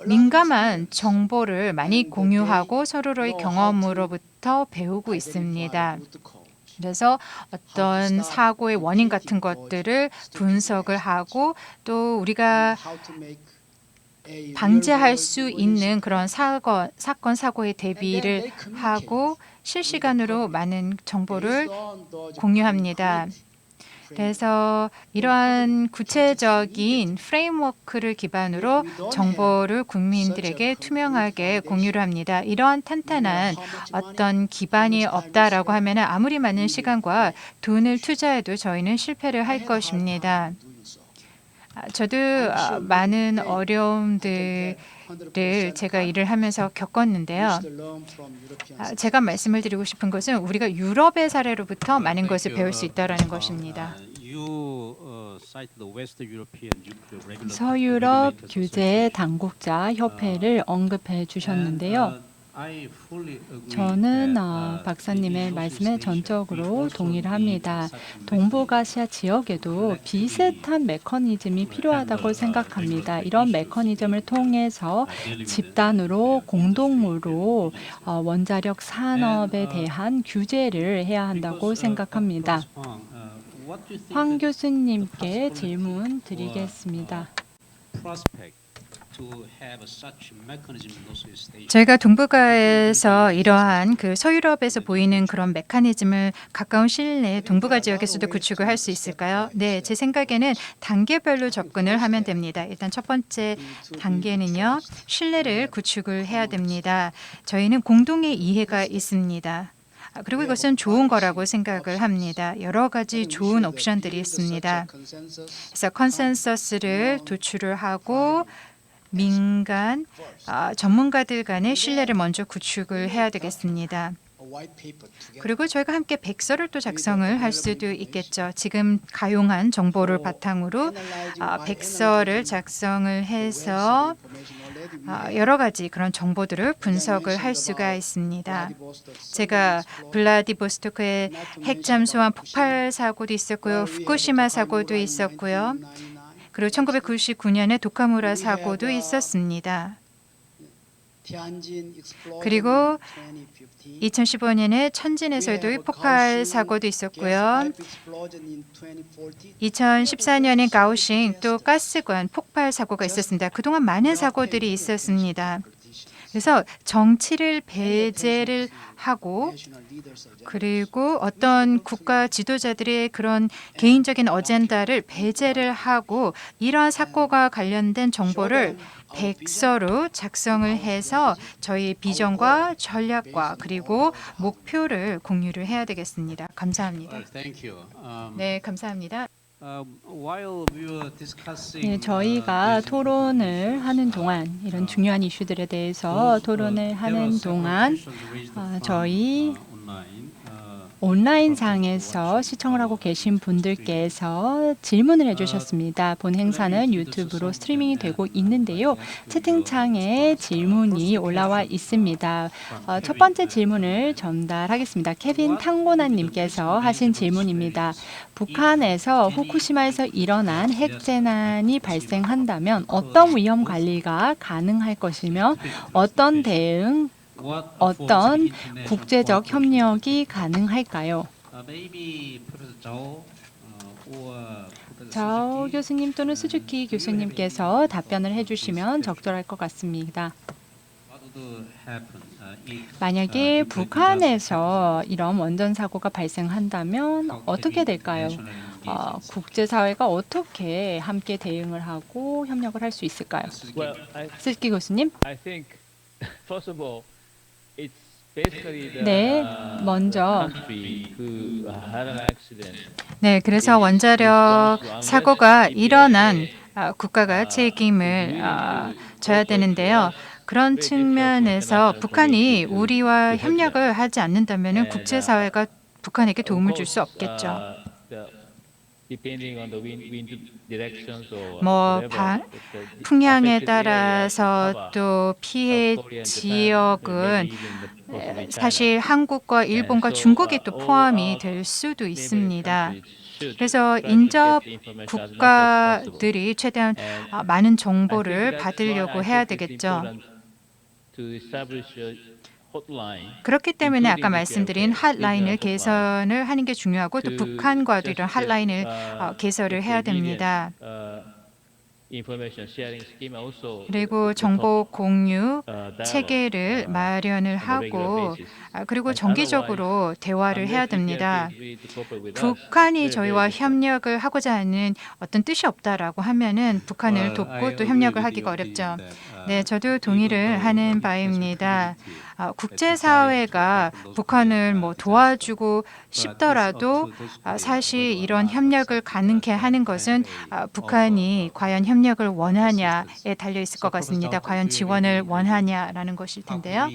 민감한 정보를 많이 공유하고 서로의 경험으로부터 배우고 있습니다. 그래서 어떤 사고의 원인 같은 것들을 분석을 하고 또 우리가 how to make a 방지할 수 있는 그런 사건, 사고에 대비를 하고 실시간으로 많은 정보를 공유합니다. 그래서 이러한 구체적인 프레임워크를 기반으로 정보를 국민들에게 투명하게 공유를 합니다. 이러한 탄탄한 어떤 기반이 없다라고 하면 아무리 많은 시간과 돈을 투자해도 저희는 실패를 할 것입니다. 저도 많은 어려움들을 제가 일을 하면서 겪었는데요. 제가 말씀을 드리고 싶은 것은 우리가 유럽의 사례로부터 많은 것을 배울 수 있다는 것입니다. 서유럽 규제 당국자 협회를 언급해 주셨는데요. 저는 박사님의 말씀에 전적으로 동의를 합니다. 동북아시아 지역에도 비슷한 메커니즘이 필요하다고 생각합니다. 이런 메커니즘을 통해서 집단으로 공동으로 원자력 산업에 대한 규제를 해야 한다고 생각합니다. what do you think 황 that 교수님께 질문 드리겠습니다. prospect to have such mechanism in those states? 저희가 동북아에서 이러한 그 서유럽에서 보이는 그런 메커니즘을 가까운 시일 내에 동북아 지역에서도 구축을 할 수 있을까요? 네, 제 생각에는 단계별로 접근을 하면 됩니다. 일단 첫 번째 단계는요, 신뢰를 구축을 해야 됩니다. 저희는 공동의 이해가 있습니다. 그리고 이것은 좋은 거라고 생각을 합니다. 여러 가지 좋은 옵션들이 있습니다. 그래서 컨센서스를 도출을 하고 민간 전문가들 간의 신뢰를 먼저 구축을 해야 되겠습니다. 그리고 저희가 함께 백서를 또 작성을 할 수도 있겠죠. 지금 가용한 정보를 바탕으로 백서를 작성을 해서 여러 가지 그런 정보들을 분석을 할 수가 있습니다. 제가 블라디보스토크의 핵잠수함 폭발 사고도 있었고요. 후쿠시마 사고도 있었고요. 그리고 1999년에 도카무라 사고도 있었습니다. 그리고 2015년에 천진에서도 폭발 사고도 있었고요. 2014년에 가오싱 또 가스관 폭발 사고가 있었습니다. 그동안 많은 사고들이 있었습니다. 그래서 정치를 배제를 하고 그리고 어떤 국가 지도자들의 그런 개인적인 어젠다를 배제를 하고 이러한 사고가 관련된 정보를 백서로 작성을 해서 저희 비전과 전략과 그리고 목표를 공유를 해야 되겠습니다. 감사합니다. Thank you. 네, 감사합니다. While we were discussing, 네, 저희가 토론을 하는 동안 이런 중요한 이슈들에 대해서 토론을 하는 동안 저희 온라인상에서 시청을 하고 계신 분들께서 질문을 해주셨습니다. 본 행사는 유튜브로 스트리밍이 되고 있는데요. 채팅창에 질문이 올라와 있습니다. 첫 번째 질문을 전달하겠습니다. 케빈 탕고나님께서 하신 질문입니다. 북한에서 후쿠시마에서 일어난 핵재난이 발생한다면 어떤 위험 관리가 가능할 것이며 어떤 대응 어떤 국제적 협력이 가능할까요? 자오 교수님 또는 수즈키 교수님께서 답변을 해주시면 적절할 것 같습니다. 만약에 북한에서 이런 원전 사고가 발생한다면 어떻게 될까요? 국제사회가 어떻게 함께 대응을 하고 협력을 할 수 있을까요? Well, 수즈키 교수님? I think first of all, it's basically the 네, 먼저 country who had an accident. 네, 그래서 원자력 사고가 일어난 국가가 책임을 져야 되는데요. 그런 측면에서 북한이 우리와 협력을 하지 않는다면 국제사회가 북한에게 도움을 줄 수 없겠죠. Depending on the wind directions or 뭐 whatever, 풍향에 affected areas 따라서 cover 또 피해 South Korea and Japan, 지역은 maybe even the possibly China. 사실 한국과 일본과 So, 중국이 또 all 포함이 our 될 수도 neighboring 있습니다. countries should 그래서 try to get 인접 the information as much as possible. 국가들이 최대한 And 많은 I 정보를 think that's why 받으려고 I 해야 think it's 되겠죠. important to establish a hotline. 그렇기 때문에 아까 including 말씀드린 the 핫라인을 regional hotline. 개선을 하는 게 중요하고 또 to 북한과도 이런 just get, 핫라인을 개설을 let's 해야 say, median, 됩니다. information sharing scheme also 그리고 the 정보 top, 공유 dialogue, 체계를 마련을 on a regular 하고 basis. 그리고 And 정기적으로 대화를 해야 unless if they 됩니다. agree to cooperate with us, 북한이 very, 저희와 very difficult. 협력을 하고자 하는 어떤 뜻이 없다라고 하면은 북한을 돕고 또 협력을 하기가 어렵죠. 네, 저도 동의를 하는 바입니다. 국제사회가 북한을 뭐 도와주고 싶더라도 사실 이런 협력을 가능케 하는 것은 북한이 과연 협력을 원하냐에 달려 있을 것 같습니다. 과연 지원을 원하냐라는 것일 텐데요.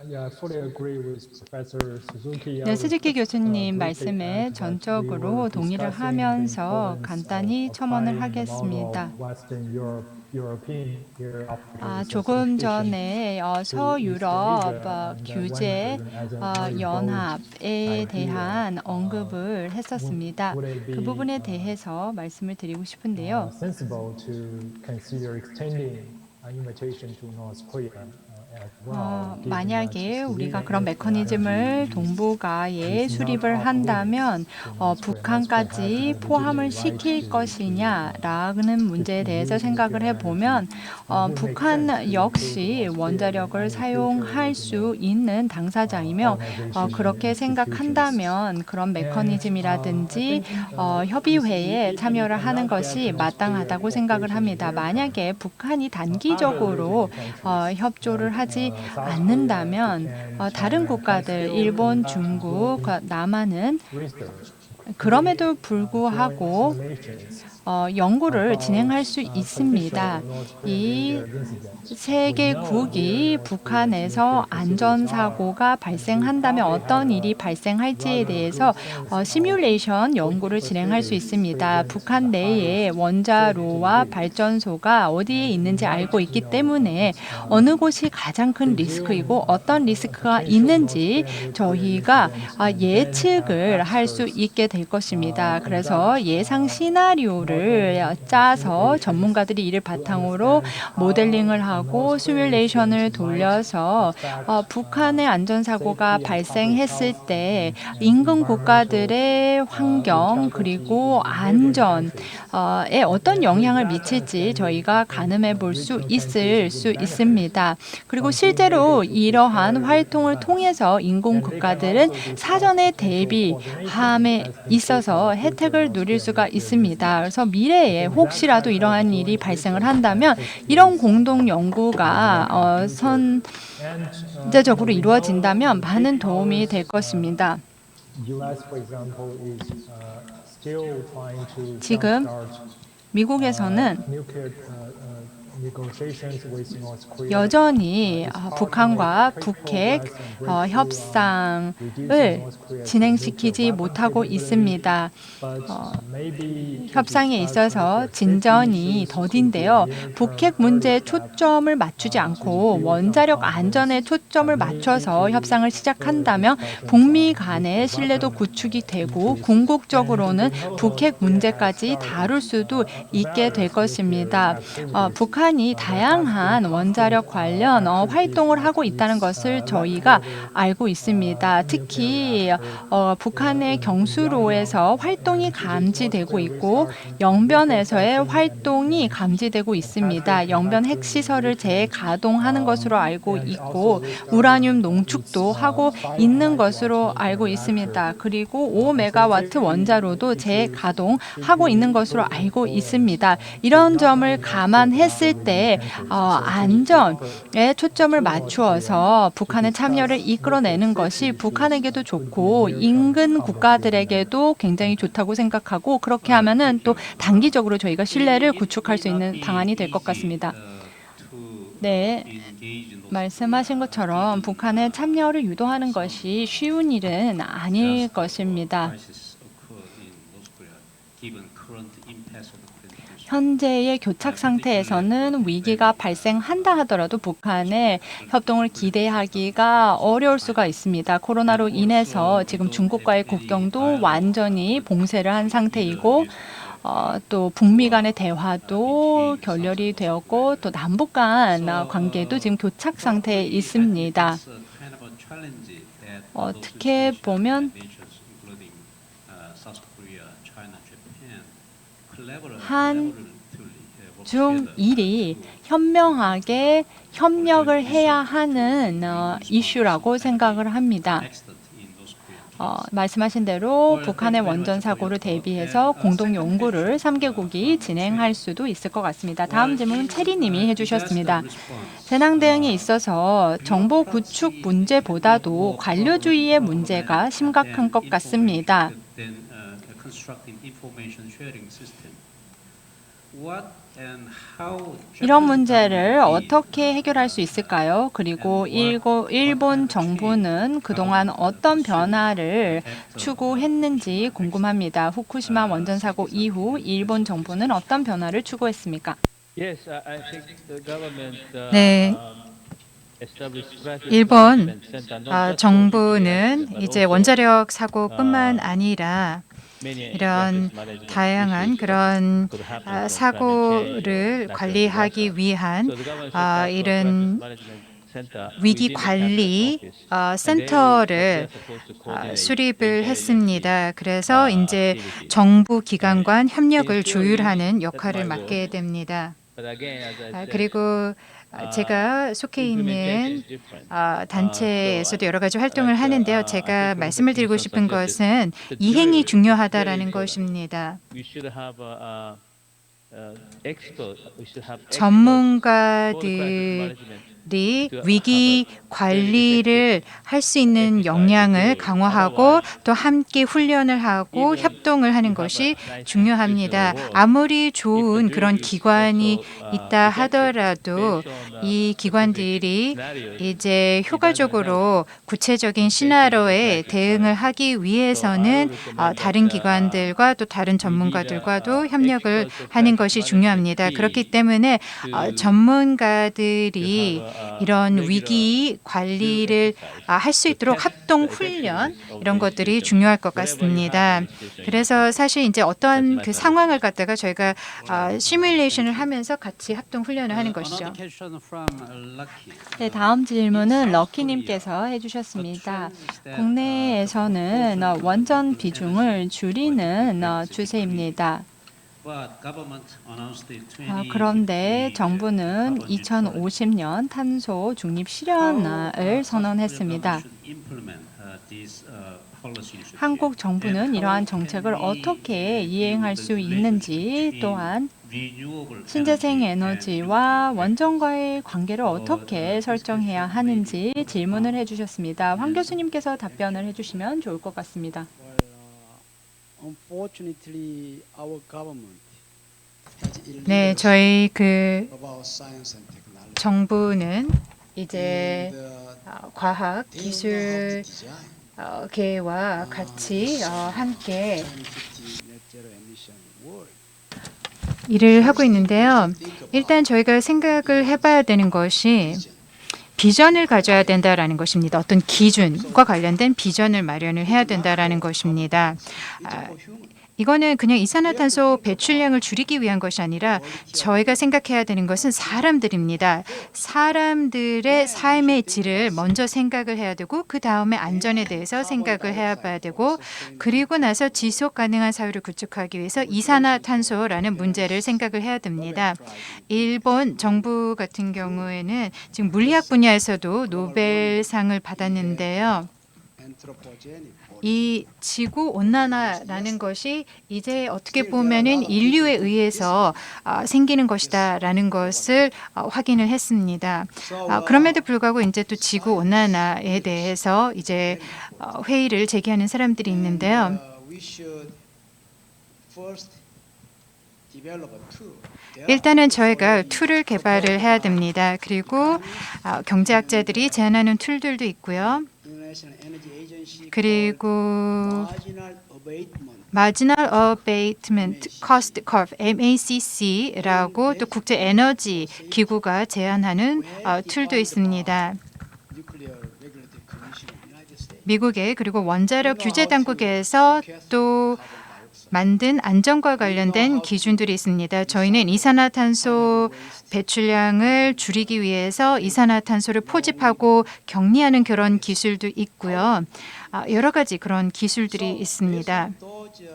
Yeah, I fully agree with Professor Suzuki. 네, 스즈키 교수님 말씀에 전적으로 동의를 하면서 간단히 첨언을 하겠습니다. 조금 전에 서유럽 규제 연합에 대한 언급을 했었습니다. 그 부분에 대해서 말씀을 드리고 싶은데요. sensible to consider extending an invitation to North Korea 만약에 우리가 그런 메커니즘을 동북아에 수립을 한다면 북한까지 포함을 시킬 것이냐라는 문제에 대해서 생각을 해보면 북한 역시 원자력을 사용할 수 있는 당사자이며 그렇게 생각한다면 그런 메커니즘이라든지 협의회에 참여를 하는 것이 마땅하다고 생각을 합니다. 만약에 북한이 단기적으로 협조를 하지 않는다면 다른 국가들, 일본, 중국, 남한은 그럼에도 불구하고 연구를 진행할 수 있습니다. 이 세계국이 북한에서 안전사고가 발생한다면 어떤 일이 발생할지에 대해서 시뮬레이션 연구를 진행할 수 있습니다. 북한 내에 원자로와 발전소가 어디에 있는지 알고 있기 때문에 어느 곳이 가장 큰 리스크이고 어떤 리스크가 있는지 저희가 예측을 할 수 있게 될 것입니다. 그래서 예상 시나리오를 짜서 전문가들이 이를 바탕으로 모델링을 하고 시뮬레이션을 돌려서 북한의 안전사고가 발생했을 때 인근 국가들의 환경 그리고 안전에 어떤 영향을 미칠지 저희가 가늠해 볼 수 있습니다. 그리고 실제로 이러한 활동을 통해서 인근 국가들은 사전에 대비함에 있어서 혜택을 누릴 수가 있습니다. 그래서 미래에 혹시라도 이러한 일이 발생을 한다면 이런 공동 연구가 선제적으로 이루어진다면 많은 도움이 될 것입니다. 지금 미국에서는 여전히 북한과 북핵 협상을 진행시키지 못하고 있습니다. 협상에 있어서 진전이 더딘데요. 북핵 문제에 초점을 맞추지 않고 원자력 안전에 초점을 맞춰서 협상을 시작한다면 북미 간의 신뢰도 구축이 되고 궁극적으로는 북핵 문제까지 다룰 수도 있게 될 것입니다. 북한이 다양한 원자력 관련 활동을 하고 있다는 것을 저희가 알고 있습니다. 특히 북한의 경수로에서 활동이 감지되고 있고 영변에서의 활동이 감지되고 있습니다. 영변 핵시설을 재가동하는 것으로 알고 있고 우라늄 농축도 하고 있는 것으로 알고 있습니다. 그리고 5메가와트 원자로도 재가동하고 있는 것으로 알고 있습니다. 이런 점을 감안했을 때 안전에 초점을 맞추어서 북한의 참여를 이끌어내는 것이 북한에게도 좋고 인근 국가들에게도 굉장히 좋다고 생각하고 그렇게 하면은 또 단기적으로 저희가 신뢰를 구축할 수 있는 방안이 될 것 같습니다. 네, 말씀하신 것처럼 북한의 참여를 유도하는 것이 쉬운 일은 아닐 것입니다. 현재의 교착 상태에서는 위기가 발생한다 하더라도 북한의 협동을 기대하기가 어려울 수가 있습니다. 코로나로 인해서 지금 중국과의 국경도 완전히 봉쇄를 한 상태이고 또 북미 간의 대화도 결렬이 되었고 또 남북 간 관계도 지금 교착 상태에 있습니다. 어떻게 보면 한중일이 현명하게 협력을 해야 하는 이슈라고 생각을 합니다. 말씀하신 대로 북한의 원전 사고를 대비해서 공동 연구를 3개국이 진행할 수도 있을 것 같습니다. 다음 질문은 체리님이 해주셨습니다. 재난 대응에 있어서 정보 구축 문제보다도 관료주의의 문제가 심각한 것 같습니다. 이런 문제를 어떻게 해결할 수 있을까요? 그리고 일본 정부는 그동안 어떤 변화를 추구했는지 궁금합니다. 후쿠시마 원전 사고 이후 일본 정부는 어떤 변화를 추구했습니까? 네. 일본 정부는 이제 원자력 사고뿐만 아니라 이런 다양한 그런 사고를 관리하기 위한 이런 위기 관리 센터를 수립을 했습니다. 그래서 이제 정부 기관 간 협력을 조율하는 역할을 맡게 됩니다. 그리고 제가 속해 있는 단체에서도 여러 가지 활동을 하는데요. 제가 말씀을 드리고 싶은 것은 이행이 중요하다라는 것입니다. 전문가들이 위기 관리를 할 수 있는 역량을 강화하고 또 함께 훈련을 하고 협동을 하는 것이 중요합니다. 아무리 좋은 그런 기관이 있다 하더라도 이 기관들이 이제 효과적으로 구체적인 시나리오에 대응을 하기 위해서는 다른 기관들과 또 다른 전문가들과도 협력을 하는 것이 중요합니다. 그렇기 때문에 전문가들이 이런 위기 관리를 할 수 있도록 합동 훈련 이런 것들이 중요할 것 같습니다. 그래서 사실 이제 어떤 그 상황을 갖다가 저희가 시뮬레이션을 하면서 같이 합동 훈련을 하는 것이죠. Another question from Lucky. 네, 다음 질문은 럭키님께서 해주셨습니다. 국내에서는 원전 비중을 줄이는 추세입니다. But government announced the 그런데 정부는 2050년 탄소 중립 실현을 선언했습니다. 한국 정부는 이러한 정책을 어떻게 이행할 수 있는지 또한 신재생 에너지와 원전과의 관계를 어떻게 설정해야 하는지 질문을 해주셨습니다. 황 교수님께서 답변을 해주시면 좋을 것 같습니다. Unfortunately, our government has 네, 저희 그 about science and technology. 정부는 이제 And, 과학 they know how to 기술 design 계와 같이 함께 2050 net zero emission world. 일을 하고 있는데요. 일단 저희가 생각을 해봐야 되는 것이 비전을 가져야 된다라는 것입니다. 어떤 기준과 관련된 비전을 마련을 해야 된다라는 것입니다. 이거는 그냥 이산화탄소 배출량을 줄이기 위한 것이 아니라 저희가 생각해야 되는 것은 사람들입니다. 사람들의 삶의 질을 먼저 생각을 해야 되고 그 다음에 안전에 대해서 생각을 해봐야 되고 그리고 나서 지속 가능한 사회를 구축하기 위해서 이산화탄소라는 문제를 생각을 해야 됩니다. 일본 정부 같은 경우에는 지금 물리학 분야에서도 노벨상을 받았는데요. Anthropogenic. 이 지구 온난화라는 것이 이제 어떻게 보면은 인류에 의해서 생기는 것이다라는 것을 확인을 했습니다. 그럼에도 불구하고 이제 또 지구 온난화에 대해서 이제 회의를 제기하는 사람들이 있는데요. We should first develop a tool. 일단은 저희가 툴을 개발을 해야 됩니다. 그리고 경제학자들이 제안하는 툴들도 있고요. International Energy Agency 그리고 marginal abatement. Marginal Abatement Cost Curve (MACC)라고 또 국제 에너지 기구가 제안하는 툴도 있습니다. Nuclear Regulatory Commission of the United States. 미국의 그리고 원자력 규제 당국에서 또 만든 안전과 관련된 기준들이 있습니다. 저희는 이산화탄소 배출량을 줄이기 위해서 이산화탄소를 포집하고 격리하는 그런 기술도 있고요. 여러 가지 그런 기술들이 있습니다. Those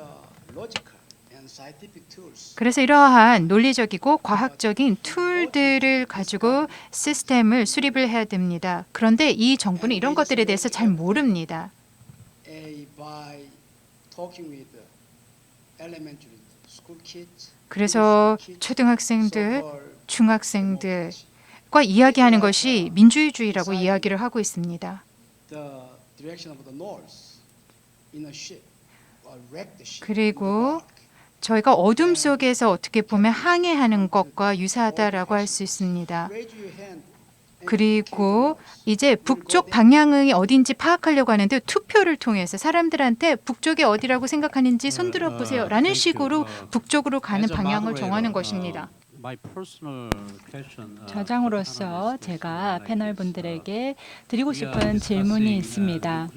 logical and scientific tools. 그래서 이러한 논리적이고 과학적인 툴들을 가지고 시스템을 수립을 해야 됩니다. 그런데 이 정부는 이런 것들에 대해서 잘 모릅니다. By talking with elementary school kids, 그래서 초등학생들, 중학생들과 이야기하는 것이 민주주의라고 이야기를 하고 있습니다. the direction of the north in a ship or wreck the ship. 그리고 저희가 어둠 속에서 어떻게 보면 항해하는 것과 유사하다라고 할 수 있습니다. Raise your hand. 그리고 이제 북쪽 방향이 어딘지 파악하려고 하는데 투표를 통해서 사람들한테 북쪽이 어디라고 생각하는지 손들어 보세요라는 식으로 북쪽으로 가는 방향을 정하는 것입니다. My personal question, 저장으로서 제가 패널 분들에게 드리고 싶은 질문이 있습니다.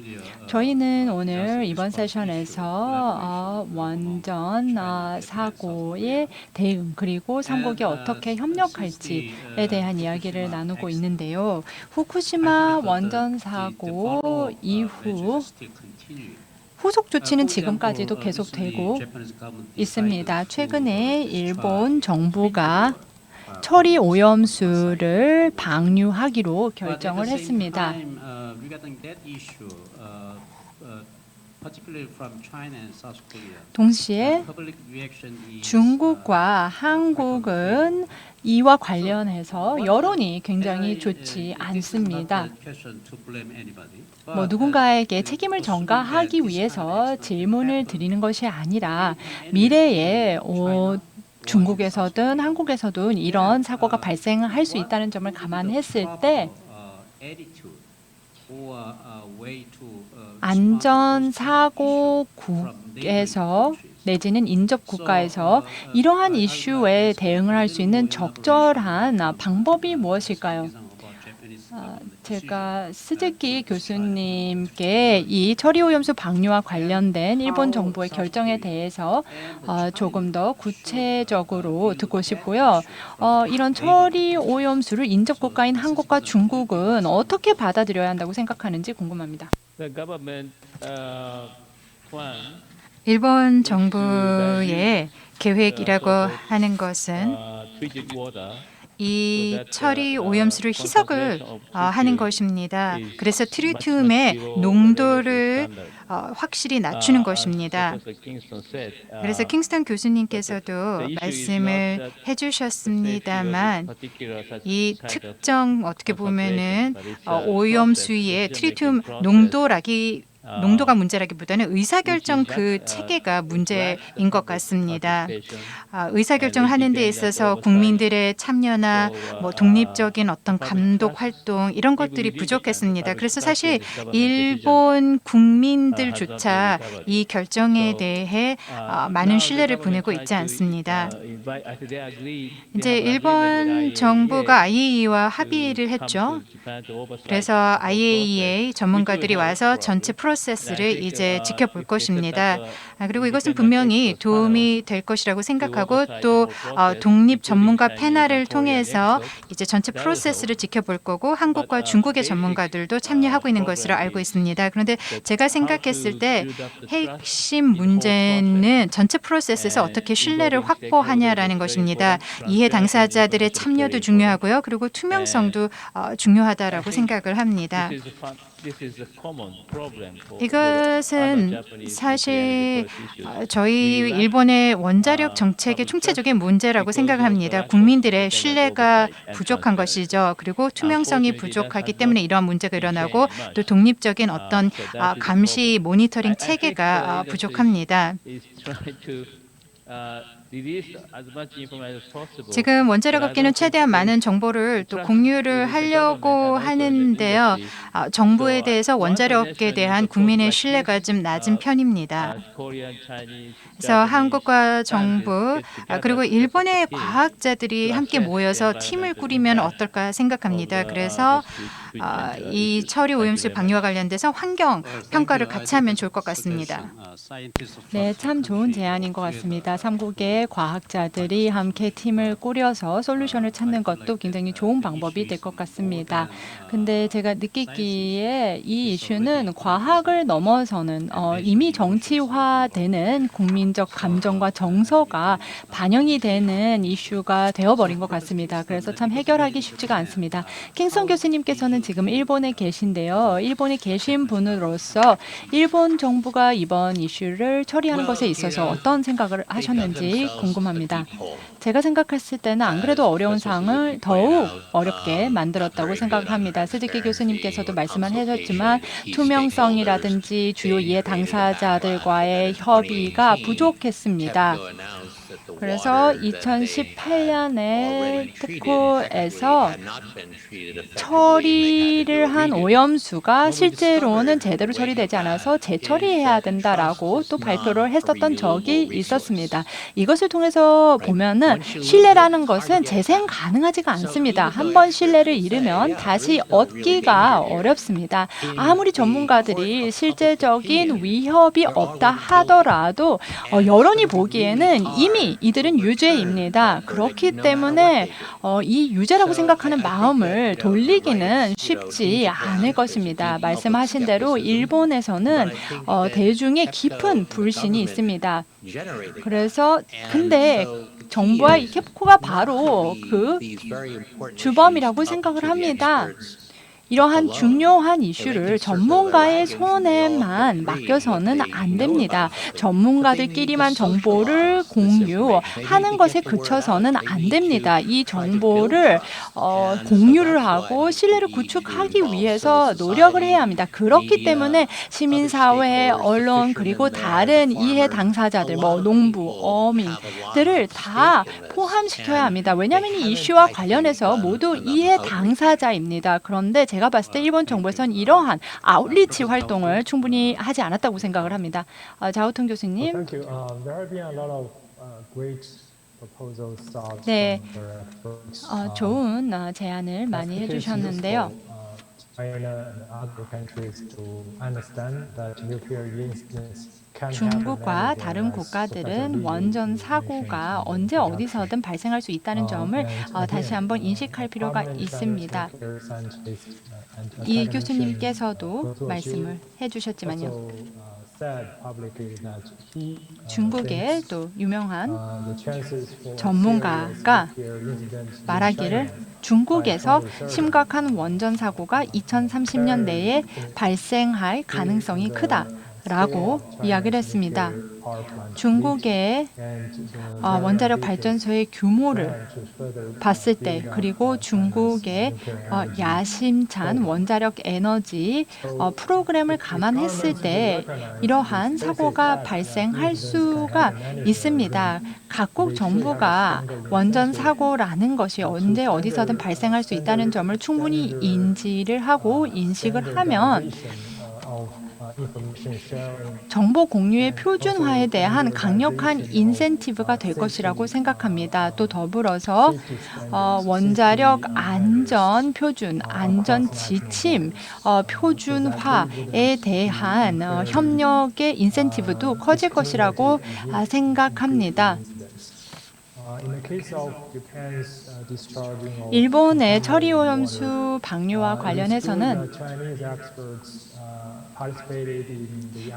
저희는 오늘 이번 세션에서 원전 사고의 대응 그리고 삼국이 어떻게 협력할지에 대한 이야기를 나누고 있는데요. 후쿠시마 원전 사고 이후 후속 조치는 지금까지도 계속되고 있습니다. 최근에 일본 정부가 처리 오염수를 방류하기로 결정을 했습니다. 동시에 중국과 한국은 이와 관련해서 여론이 굉장히 좋지 않습니다. 누군가에게 책임을 전가하기 위해서 질문을 드리는 것이 아니라 미래에 중국에서든 한국에서든 이런 사고가 발생할 수 있다는 점을 감안했을 때 안전사고국에서 내지는 인접국가에서 이러한 이슈에 대응을 할 수 있는 적절한 방법이 무엇일까요? 제가 스즈키 교수님께 이 처리오염수 방류와 관련된 일본 정부의 결정에 대해서 조금 더 구체적으로 듣고 싶고요. 이런 처리오염수를 인접국가인 한국과 중국은 어떻게 받아들여야 한다고 생각하는지 궁금합니다. The government plan 일본 정부의 계획이라고 하는 것은 treated water 이 처리 오염수를 희석을 하는 것입니다. 그래서 트리튬의 농도를 확실히 낮추는 것입니다. 그래서 킹스턴 교수님께서도 말씀을 해주셨습니다만 이 특정 어떻게 보면은 오염수의 트리튬 농도가 문제라기보다는 의사결정 그 체계가 문제인 것 같습니다. 의사결정을 하는 데 있어서 국민들의 참여나 독립적인 어떤 감독 활동 이런 것들이 부족했습니다. 그래서 사실 일본 국민들조차 이 결정에 대해 많은 신뢰를 보내고 있지 않습니다. 이제 일본 정부가 IAEA와 합의를 했죠. 그래서 IAEA 전문가들이 와서 전체 프로세스를 이제 지켜볼 것입니다. 그리고 이것은 분명히 도움이 될 것이라고 생각하고 또 독립 전문가 패널을 통해서 이제 전체 프로세스를 지켜볼 거고 한국과 중국의 전문가들도 참여하고 있는 것으로 알고 있습니다. 그런데 제가 생각했을 때 핵심 문제는 전체 프로세스에서 어떻게 신뢰를 확보하냐라는 것입니다. 이해 당사자들의 참여도 중요하고요. 그리고 투명성도 중요하다라고 생각을 합니다. 이것은 사실 저희 일본의 원자력 정책의 총체적인 문제라고 생각을 합니다. 국민들의 신뢰가 부족한 것이죠. 그리고 투명성이 부족하기 때문에 이러한 문제가 일어나고 또 독립적인 어떤 감시 모니터링 체계가 부족합니다. 지금 원자력 업계는 최대한 많은 정보를 또 공유를 하려고 하는데요. 정부에 대해서 원자력 업계에 대한 국민의 신뢰가 좀 낮은 편입니다. 그래서 한국과 정부 그리고 일본의 과학자들이 함께 모여서 팀을 꾸리면 어떨까 생각합니다. 그래서 이 처리 오염수 방류와 관련돼서 환경 평가를 같이 하면 좋을 것 같습니다. 네, 참 좋은 제안인 것 같습니다. 3국의 과학자들이 함께 팀을 꾸려서 솔루션을 찾는 것도 굉장히 좋은 방법이 될 것 같습니다. 근데 제가 느끼기에 이 이슈는 과학을 넘어서는 이미 정치화되는 국민적 감정과 정서가 반영이 되는 이슈가 되어버린 것 같습니다. 그래서 참 해결하기 쉽지가 않습니다. 킹슨 교수님께서는 지금 일본에 계신데요. 일본에 계신 분으로서 일본 정부가 이번 이슈를 처리하는 것에 있어서 어떤 생각을 하셨는지 궁금합니다. 제가 생각했을 때는 안 그래도 어려운 상황을 더욱 어렵게 만들었다고 생각합니다. 스즈키 교수님께서도 말씀을 하셨지만 투명성이라든지 주요 이해 당사자들과의 협의가 부족했습니다. 그래서 2018년에 특호에서 처리를 한 오염수가 실제로는 제대로 처리되지 않아서 재처리해야 된다라고 또 발표를 했었던 적이 있었습니다. 이것을 통해서 보면은 신뢰라는 것은 재생 가능하지가 않습니다. 한번 신뢰를 잃으면 다시 얻기가 어렵습니다. 아무리 전문가들이 실제적인 위협이 없다 하더라도 여론이 보기에는 이미 이들은 유죄입니다. 그렇기 때문에 이 유죄라고 생각하는 마음을 돌리기는 쉽지 않을 것입니다. 말씀하신 대로 일본에서는 대중의 깊은 불신이 있습니다. 그래서 근데 정부와 이 캡코가 바로 그 주범이라고 생각을 합니다. 이러한 중요한 이슈를 전문가의 손에만 맡겨서는 안 됩니다. 전문가들끼리만 정보를 공유하는 것에 그쳐서는 안 됩니다. 이 정보를 공유를 하고 신뢰를 구축하기 위해서 노력을 해야 합니다. 그렇기 때문에 시민사회, 언론 그리고 다른 이해 당사자들, 농부, 어민들을 다 포함시켜야 합니다. 왜냐하면 이 이슈와 관련해서 모두 이해 당사자입니다. 그런데 제가 봤을 때 일본 정부에서는 이러한 아웃리치 활동을 충분히 하지 않았다고 생각을 합니다. 자오통 교수님. Thank you. There have been a lot of great proposals, thoughts 네, from the 좋은 제안을 많이 해주셨는데요. China and other countries to understand that nuclear incidents can 중국과 happen 다른 anywhere, 국가들은 as 원전 the 사고가 언제 어디서든 발생할 수 있다는 점을 다시 한번 인식할 필요가 있습니다. 이 교수님께서도 말씀을 해주셨지만요. 중국의 또 유명한 전문가가 말하기를 중국에서 심각한 원전 사고가 2030년 내에 발생할 가능성이 크다라고 이야기를 했습니다. 중국의 원자력 발전소의 규모를 봤을 때 그리고 중국의 야심찬 원자력 에너지 프로그램을 감안했을 때 이러한 사고가 발생할 수가 있습니다. 각국 정부가 원전 사고라는 것이 언제 어디서든 발생할 수 있다는 점을 충분히 인지를 하고 인식을 하면 정보 공유의 표준화에 대한 강력한 인센티브가 될 것이라고 생각합니다. 또 더불어서 원자력 안전 표준, 안전 지침 표준화에 대한 협력의 인센티브도 커질 것이라고 생각합니다. 일본의 처리오염수 방류와 관련해서는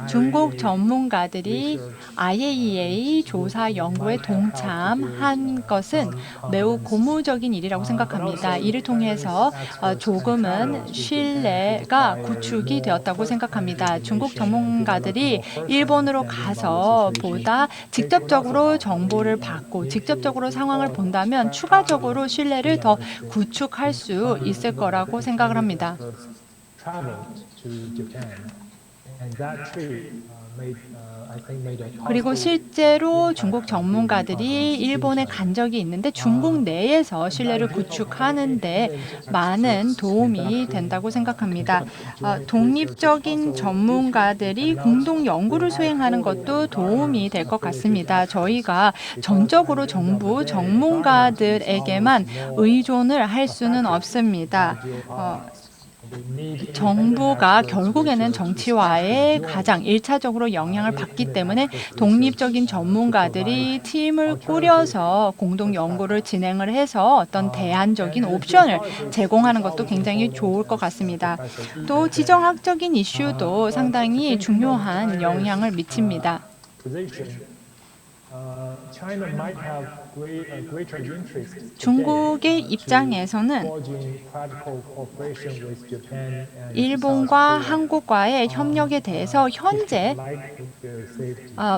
중국 전문가들이 IAEA 조사 연구에 동참한 것은 매우 고무적인 일이라고 생각합니다. 이를 통해서 조금은 신뢰가 구축이 되었다고 생각합니다. 중국 전문가들이 일본으로 가서 보다 직접적으로 정보를 받고 직접적으로 상황을 본다면 추가적으로 신뢰를 더 구축할 수 있을 거라고 생각을 합니다. 그리고 실제로 중국 전문가들이 일본에 간 적이 있는데 중국 내에서 신뢰를 구축하는 데 많은 도움이 된다고 생각합니다. 독립적인 전문가들이 공동 연구를 수행하는 것도 도움이 될 것 같습니다. 저희가 전적으로 정부 전문가들에게만 의존을 할 수는 없습니다. 정부가 결국에는 정치화에 가장 1차적으로 영향을 받기 때문에 독립적인 전문가들이 팀을 꾸려서 공동 연구를 진행을 해서 어떤 대안적인 옵션을 제공하는 것도 굉장히 좋을 것 같습니다. 또 지정학적인 이슈도 상당히 중요한 영향을 미칩니다. 중국의 입장에서는 일본과 한국과의 협력에 대해서 현재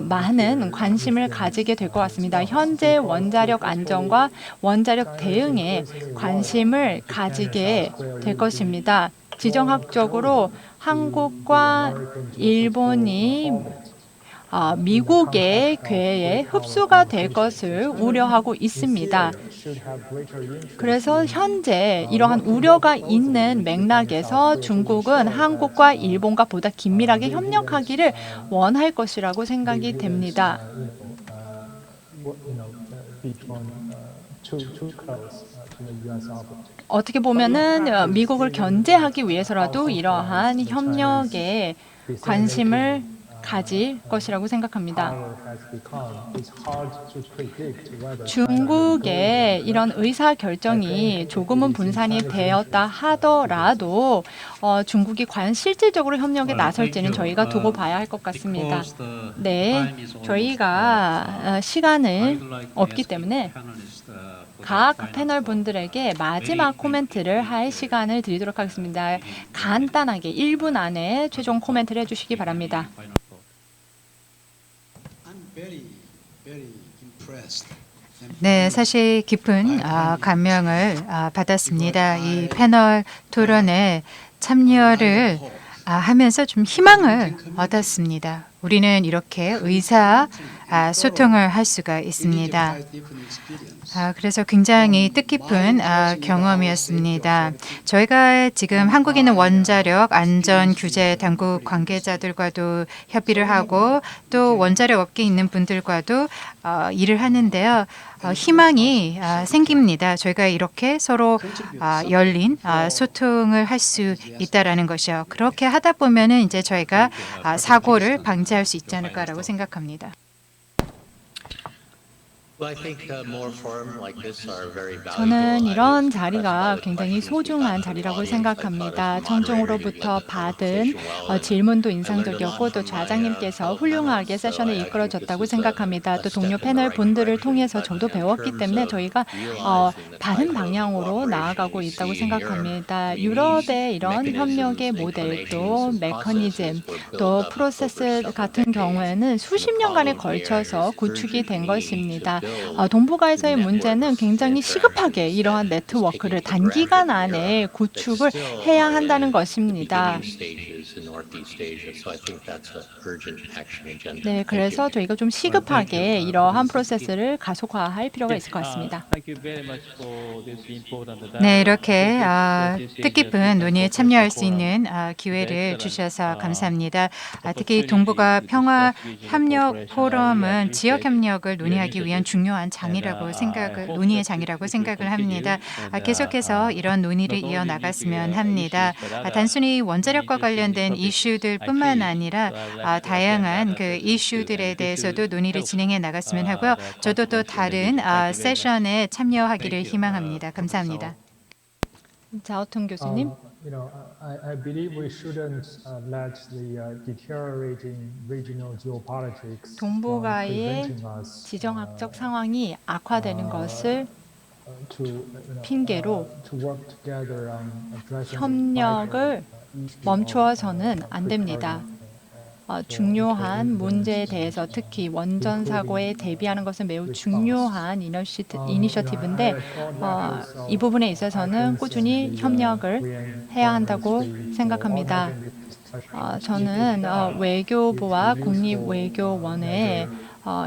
많은 관심을 가지게 될 것 같습니다. 현재 원자력 안전과 원자력 대응에 관심을 가지게 될 것입니다. 지정학적으로 한국과 일본이 미국의 궤에 흡수가 될 것을 우려하고 있습니다. 그래서 현재 이러한 우려가 있는 맥락에서 중국은 한국과 일본과 보다 긴밀하게 협력하기를 원할 것이라고 생각이 됩니다. 어떻게 보면은 미국을 견제하기 위해서라도 이러한 협력에 관심을 가질 것이라고 생각합니다. 중국의 이런 의사결정이 조금은 분산이 되었다 하더라도 중국이 과연 실질적으로 협력에 나설지는 저희가 두고 봐야 할 것 같습니다. 네, 저희가 시간을 없기 때문에 각 패널 분들에게 마지막 코멘트를 할 시간을 드리도록 하겠습니다. 간단하게 1분 안에 최종 코멘트를 해주시기 바랍니다. I'm very impressed. 네, 사실 깊은 감명을 받았습니다. 이 패널 토론에 참여를 하면서 좀 희망을 얻었습니다. 우리는 이렇게 의사 소통을 할 수가 있습니다. 그래서 굉장히 뜻깊은 경험이었습니다. 저희가 지금 한국에 있는 원자력 안전 규제 당국 관계자들과도 협의를 하고 또 원자력 업계에 있는 분들과도 일을 하는데요. 희망이 생깁니다. 저희가 이렇게 서로 열린 소통을 할 수 있다라는 것이요. 그렇게 하다 보면은 이제 저희가 사고를 방지할 수 있지 않을까라고 생각합니다. 저는 이런 자리가 굉장히 소중한 자리라고 생각합니다. 청중으로부터 받은 질문도 인상적이었고 또 좌장님께서 훌륭하게 세션을 이끌어줬다고 생각합니다. 또 동료 패널 분들을 통해서 저도 배웠기 때문에 저희가 바른 방향으로 나아가고 있다고 생각합니다. 유럽의 이런 협력의 모델 또 메커니즘 또 프로세스 같은 경우에는 수십 년간에 걸쳐서 구축이 된 것입니다. 동북아에서의 문제는 굉장히 시급하게 이러한 네트워크를 단기간 안에 구축을 해야 한다는 것입니다. 네, 그래서 저희가 좀 시급하게 이러한 프로세스를 가속화할 필요가 있을 것 같습니다. 네, 이렇게 뜻깊은 논의에 참여할 수 있는 기회를 주셔서 감사합니다. 특히 동북아 평화 협력 포럼은 지역 협력을 논의하기 위한 중요한 논의의 장이라고 생각을 합니다. 계속해서 이런 논의를 이어나갔으면 합니다. 단순히 원자력과 관련된 이슈들뿐만 아니라 다양한 그 이슈들에 대해서도 논의를 진행해 나갔으면 하고요. 저도 또 다른 세션에 참여하기를 희망합니다. 감사합니다. 자오통 교수님. I believe we shouldn't let the deteriorating regional geopolitics 동북아의 지정학적 상황이 악화되는 것을 핑계로 협력을 멈추어서는 안 됩니다. 중요한 문제에 대해서 특히 원전 사고에 대비하는 것은 매우 중요한 이니셔티브인데 이 부분에 있어서는 꾸준히 협력을 해야 한다고 생각합니다. 저는 외교부와 국립외교원에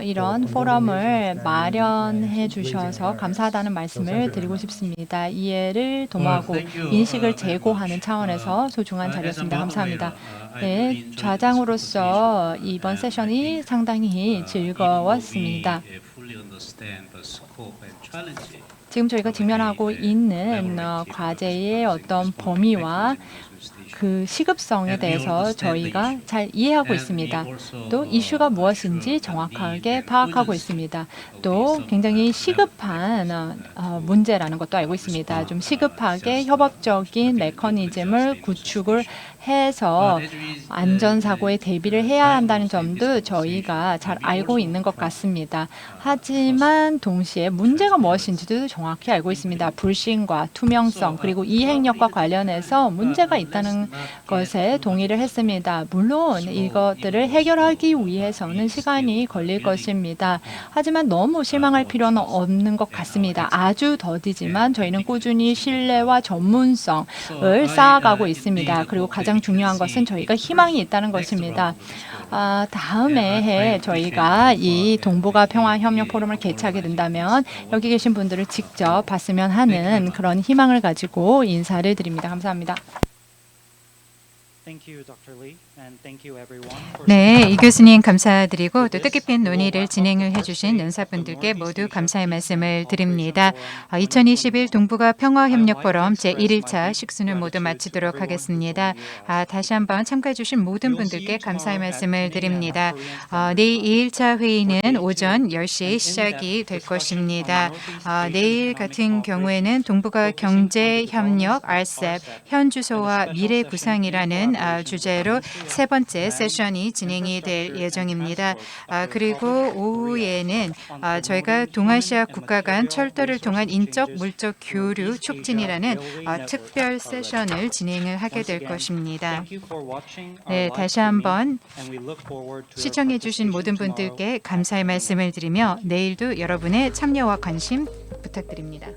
이런 포럼을 마련해 주셔서 감사하다는 말씀을 드리고 싶습니다. 이해를 도모하고 인식을 제고하는 차원에서 소중한 자리였습니다. 감사합니다. 네, 좌장으로서 이번 세션이 상당히 즐거웠습니다. 지금 저희가 직면하고 있는 과제의 어떤 범위와 그 시급성에 대해서 저희가 잘 이해하고 있습니다. 또 이슈가 무엇인지 정확하게 파악하고 있습니다. 또 굉장히 시급한 문제라는 것도 알고 있습니다. 좀 시급하게 협업적인 메커니즘을 구축을 해서 안전사고에 대비를 해야 한다는 점도 저희가 잘 알고 있는 것 같습니다. 하지만 동시에 문제가 무엇인지도 정확히 알고 있습니다. 불신과 투명성 그리고 이행력과 관련해서 문제가 있다는 것에 동의를 했습니다. 물론 이것들을 해결하기 위해서는 시간이 걸릴 것입니다. 하지만 너무 실망할 필요는 없는 것 같습니다. 아주 더디지만 저희는 꾸준히 신뢰와 전문성을 쌓아가고 있습니다. 그리고 가장 중요한 것은 저희가 희망이 있다는 것입니다. 다음에 해 저희가 이 동북아 평화협력 포럼을 개최하게 된다면 여기 계신 분들을 직접 봤으면 하는 그런 희망을 가지고 인사를 드립니다. 감사합니다. Thank you, Dr. Lee, and thank you everyone for 네, 이 교수님 감사드리고 또 뜻깊은 논의를 진행을 해주신 연사분들께 모두 감사의 말씀을 드립니다. 2021 동북아 평화협력 포럼 제1일차 식수는 모두 마치도록 하겠습니다. 다시 한번 참가해주신 모든 분들께 감사의 말씀을 드립니다. 내일 2일차 회의는 오전 10시 시작이 될 것입니다. 내일 같은 경우에는 동북아 경제협력 RCEP 현 주소와 미래 구상이라는 주제로 세 번째 세션이 진행이 될 예정입니다. 그리고 오후에는 저희가 동아시아 국가 간 철도를 통한 인적 물적 교류 촉진이라는 특별 세션을 진행을 하게 될 것입니다. Thank you for watching our 네, live 다시 streaming, 한번 and we look forward to your 시청해 주신 모든 participation tomorrow. 분들께 감사의 말씀을 드리며 내일도 여러분의 참여와 관심 부탁드립니다.